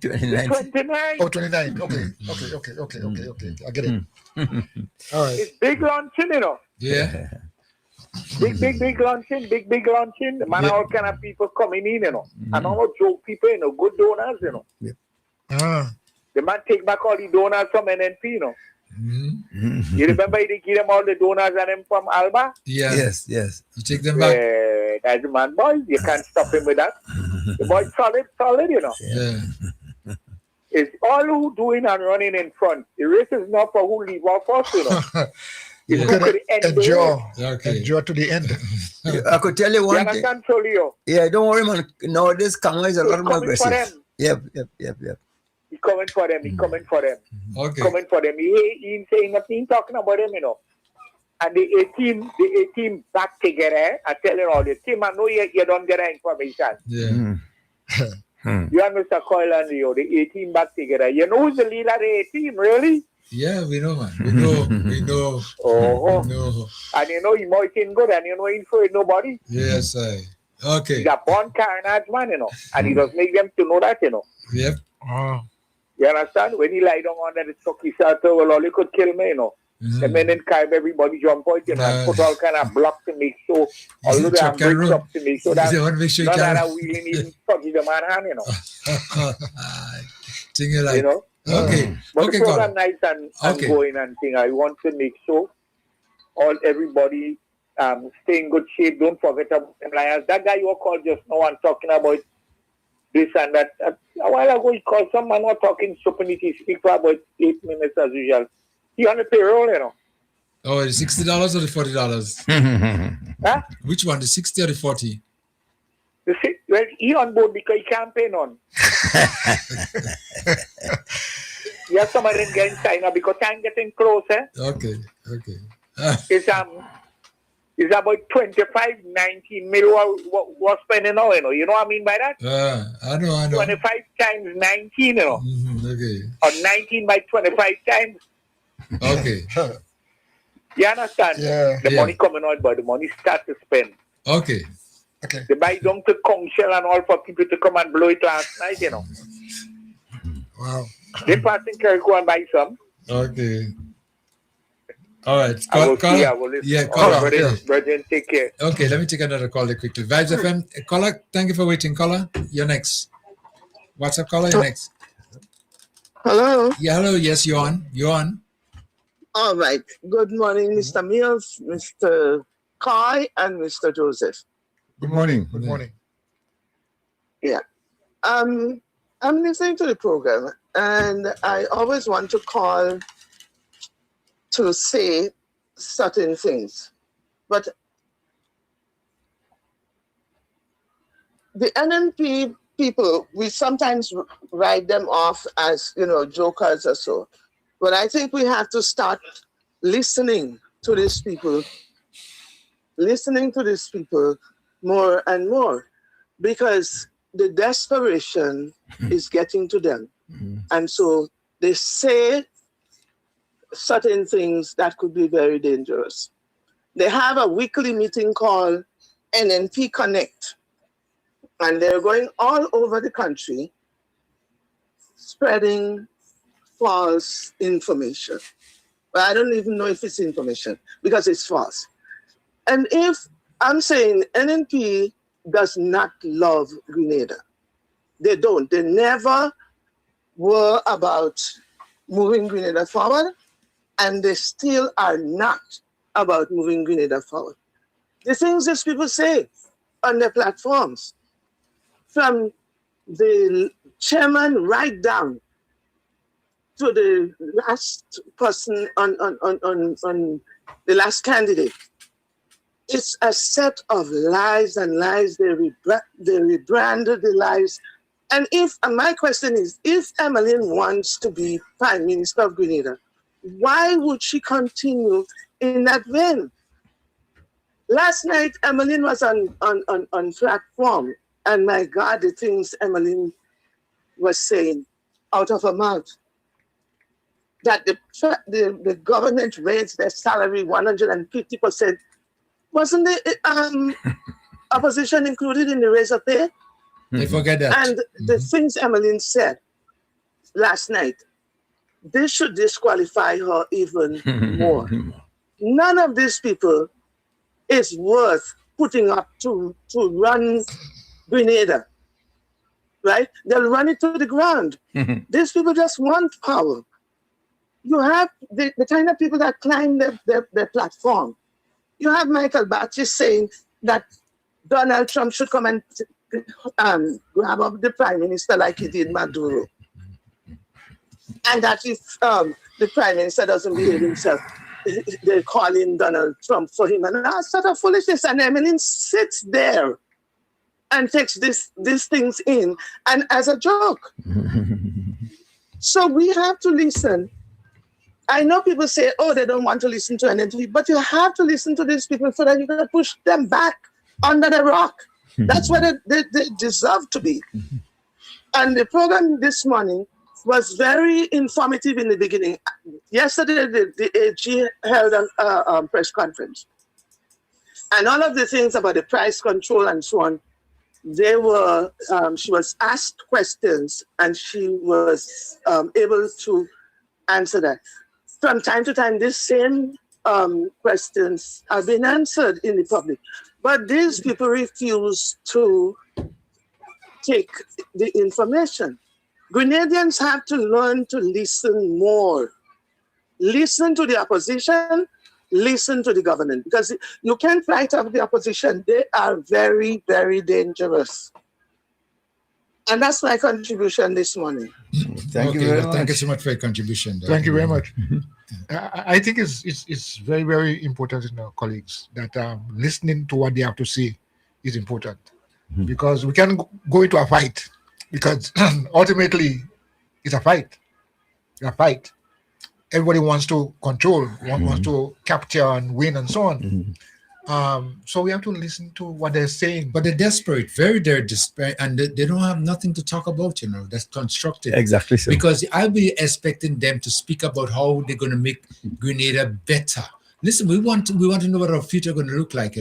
29. 29. Oh, 29. Okay. I get it. All right. It's big luncheon, you know. Yeah. Big luncheon, big luncheon. Man, all kind of people coming in, you know. And all joke people, you know, good donors, you know. The man take back all the donors from NNP, you know. You remember he give them all the donors and them from Alba? Yeah. Yes. You take them back. Yeah, that's the man, boy. You can't stop him with that. The boy solid, you know. Yeah. It's all who doing and running in front. The race is not for who leave off first, you know. You gotta enjoy to the end. I could tell you one thing. You understand, Solio? Yeah, don't worry, man. Nowadays, Kanga is a lot more aggressive. Yep. He's coming for them. Okay. Coming for them. He ain't saying nothing, talking about them, you know. And the A team back together. I telling all the team, I know you don't get that information. Yeah. You and Mr. Coyle and the A team back together. You know who's the leader of the A team, really? Yeah, we know, man. We know. Oh. We know. And you know he might good and you know he ain't afraid nobody. Yes, okay. He's a born carnage man, you know. And he does make them to know that, you know. Yep. You understand? When he lie down under the chucky shelter, well, all he could kill me, you know. The men in Carib, everybody jump out, you know, and put all kind of blocks to make sure, all of them breaks up to make sure that none of that wheeling even touches the man hand, you know. You know? Okay. But the program nice and going and thing. I want to make sure everybody stay in good shape. Don't forget about them lions. That guy you called just now and talking about this and that. A while ago he called someone was talking stupidity. He speak for about 8 minutes as usual. He on the payroll, you know. Oh, the $60 or the $40? Huh? Which one, the 60 or the 40? Well, he on board because he can't pay none. Yes, some of them getting signed up because time getting closer. Okay. It's about 25-19 million we're spending now, you know. You know what I mean by that? I know. 25 times 19, you know. Okay. Or 19 by 25 times. Okay. You understand? Yeah. The money coming out, but the money start to spend. Okay. They buy down to conch shell and all for people to come and blow it last night, you know. Wow. They pass in Carriacou and buy some. Okay. All right. Brethren, take care. Okay, let me take another caller quickly. Vibes FM. Caller, thank you for waiting. Caller, you're next. What's up, caller? You're next. Hello. Yeah, hello. Yes, you're on. All right. Good morning, Mr. Mills, Mr. Kai, and Mr. Joseph. Good morning. Good morning. Yeah. I'm listening to the program, and I always want to call to say certain things. But the NNP people, we sometimes write them off as, jokers or so. But I think we have to start listening to these people more and more, because the desperation is getting to them. And so they say certain things that could be very dangerous. They have a weekly meeting called NNP Connect, and they're going all over the country spreading false information. But I don't even know if it's information, because it's false. And if I'm saying NNP does not love Grenada, they don't. They never were about moving Grenada forward, and they still are not about moving Grenada forward. The things these people say on their platforms, from the chairman right down to the last person on the last candidate, it's a set of lies and lies. They rebranded the lies. And my question is, if Emmeline wants to be Prime Minister of Grenada, why would she continue in that vein? Last night, Emmeline was on platform, and my God, the things Emmeline was saying out of her mouth, that the government raised their salary 150%. Wasn't the opposition included in the raise of pay? They forget that. And the things Emmeline said last night, this should disqualify her even more. None of these people is worth putting up to run Grenada, right? They'll run it to the ground. These people just want power. You have the kind of people that climb their platform. You have Michael Batchis saying that Donald Trump should come and grab up the prime minister like he did Maduro. And that if the prime minister doesn't behave himself, they call in Donald Trump for him. And that sort of foolishness. And Emmeline sits there and takes these things in, and as a joke. So we have to listen. I know people say, oh, they don't want to listen to NNP, but you have to listen to these people so that you can push them back under the rock. That's where they deserve to be. And the program this morning was very informative in the beginning. Yesterday, the AG held a press conference. And all of the things about the price control and so on, she was asked questions and she was able to answer that. From time to time, these same questions have been answered in the public. But these people refuse to take the information. Grenadians have to learn to listen more. Listen to the opposition, listen to the government, because you can't write off the opposition. They are very, very dangerous. And that's my contribution this morning. Thank you very much. Thank you so much for your contribution. Thank you very much. I think it's very, very important, colleagues, that listening to what they have to say is important, because we can go into a fight, because ultimately it's a fight. It's a fight. Everybody wants to control, wants to capture and win and so on. So we have to listen to what they're saying. But they're desperate, very desperate, and they don't have nothing to talk about, that's constructive. Exactly so. Because I'll be expecting them to speak about how they're going to make Grenada better. Listen, we want to know what our future is going to look like,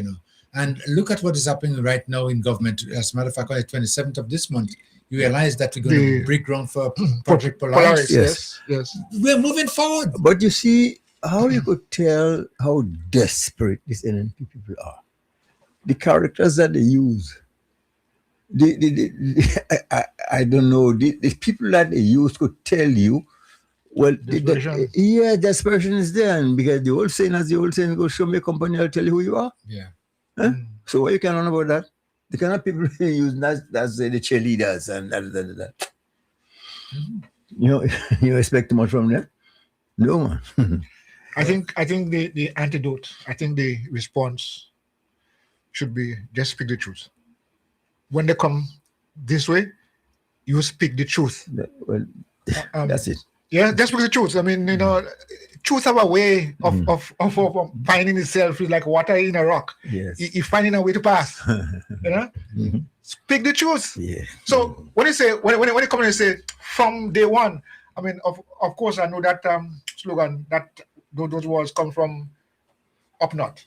And look at what is happening right now in government. As a matter of fact, on the 27th of this month, you realize that we're going to break ground for Project Polaris. Yes. We're moving forward. But you see, how you could tell how desperate these NNP people are. The characters that they use. I don't know. The people that they use could tell you, well, desperation is there. And because the old saying, go show me a company, I'll tell you who you are. Yeah. Huh? So what you can learn about that? The kind of people they use, that's the cheerleaders and that. You expect too much from them? No, man. I think the antidote, I think the response should be just speak the truth. When they come this way, you speak the truth. Well, that's it. Yeah, just speak the truth. I mean, truth have a way of finding itself. It's like water in a rock. Yes. It's finding a way to pass. Speak the truth. Yeah. So when they come and say from day one, I mean, of course, I know that slogan, that those words come from up north.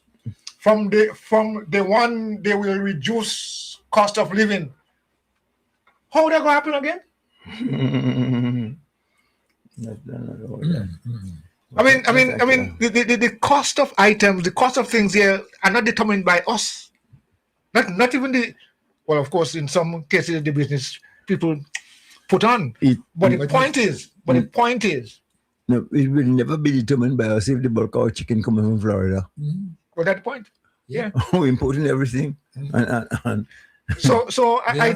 From the one, they will reduce cost of living. How that gonna happen again? I mean, the cost of items, the cost of things here are not determined by us. Not even well, of course, in some cases, the business people put on. But the point is, no, it will never be determined by us if the bulk of our chicken coming from Florida. Well, that point. Yeah. We're importing everything. So I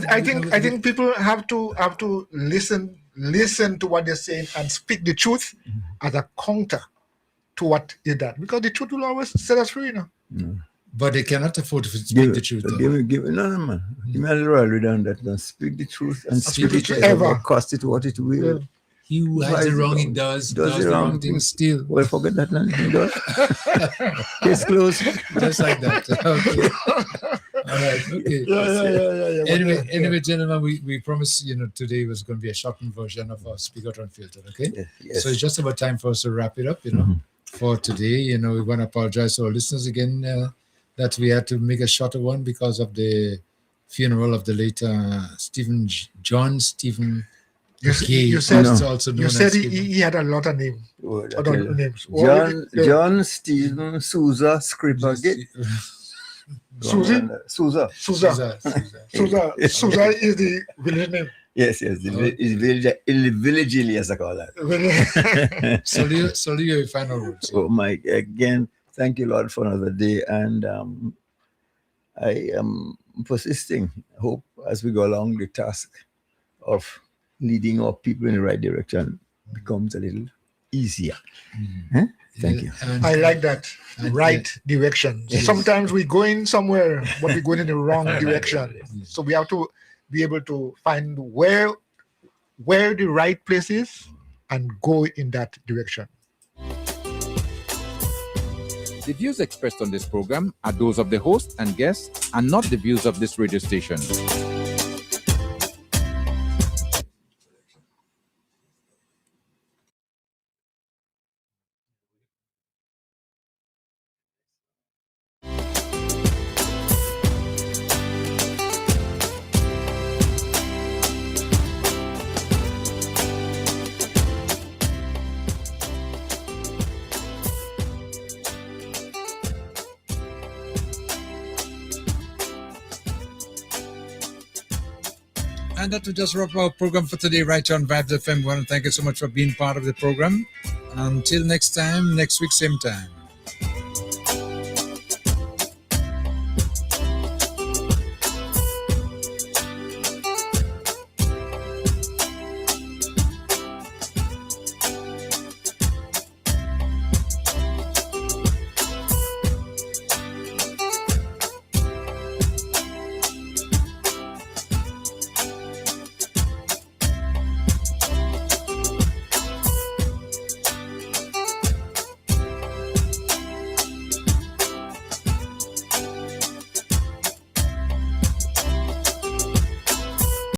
think people have to listen to what they're saying and speak the truth as a counter to what is that, because the truth will always set us free, But they cannot afford to speak the truth. Give me a little royalty on that. Now. Speak the truth and speak it ever. Cost it what it will. Yeah. He who has the wrong, he does the wrong thing still. Well, forget that now. He does. Case closed. Just like that. Okay. All right. Okay. Yeah. Anyway, gentlemen, we promised, today was going to be a shocking version of our Speak Out Unfiltered. Okay. Yes. So it's just about time for us to wrap it up. For today. We want to apologize to our listeners again that we had to make a shorter one because of the funeral of the late John Stephen. You said he had a lot of names. John Stephen Souza Scripper Gate. Souza is the village name. Yes, the village as I call that. So your final words. Oh my! Again, thank you, Lord, for another day, and I am persisting. Hope as we go along the task of leading our people in the right direction becomes a little easier. Thank you. I like that. Right direction. Yes. Sometimes we're going somewhere, but we're going in the wrong direction. So we have to be able to find where the right place is and go in that direction. The views expressed on this program are those of the host and guests and not the views of this radio station. And that will just wrap our program for today, right on Vibes FM. We want to thank you so much for being part of the program. Until next time, next week, same time.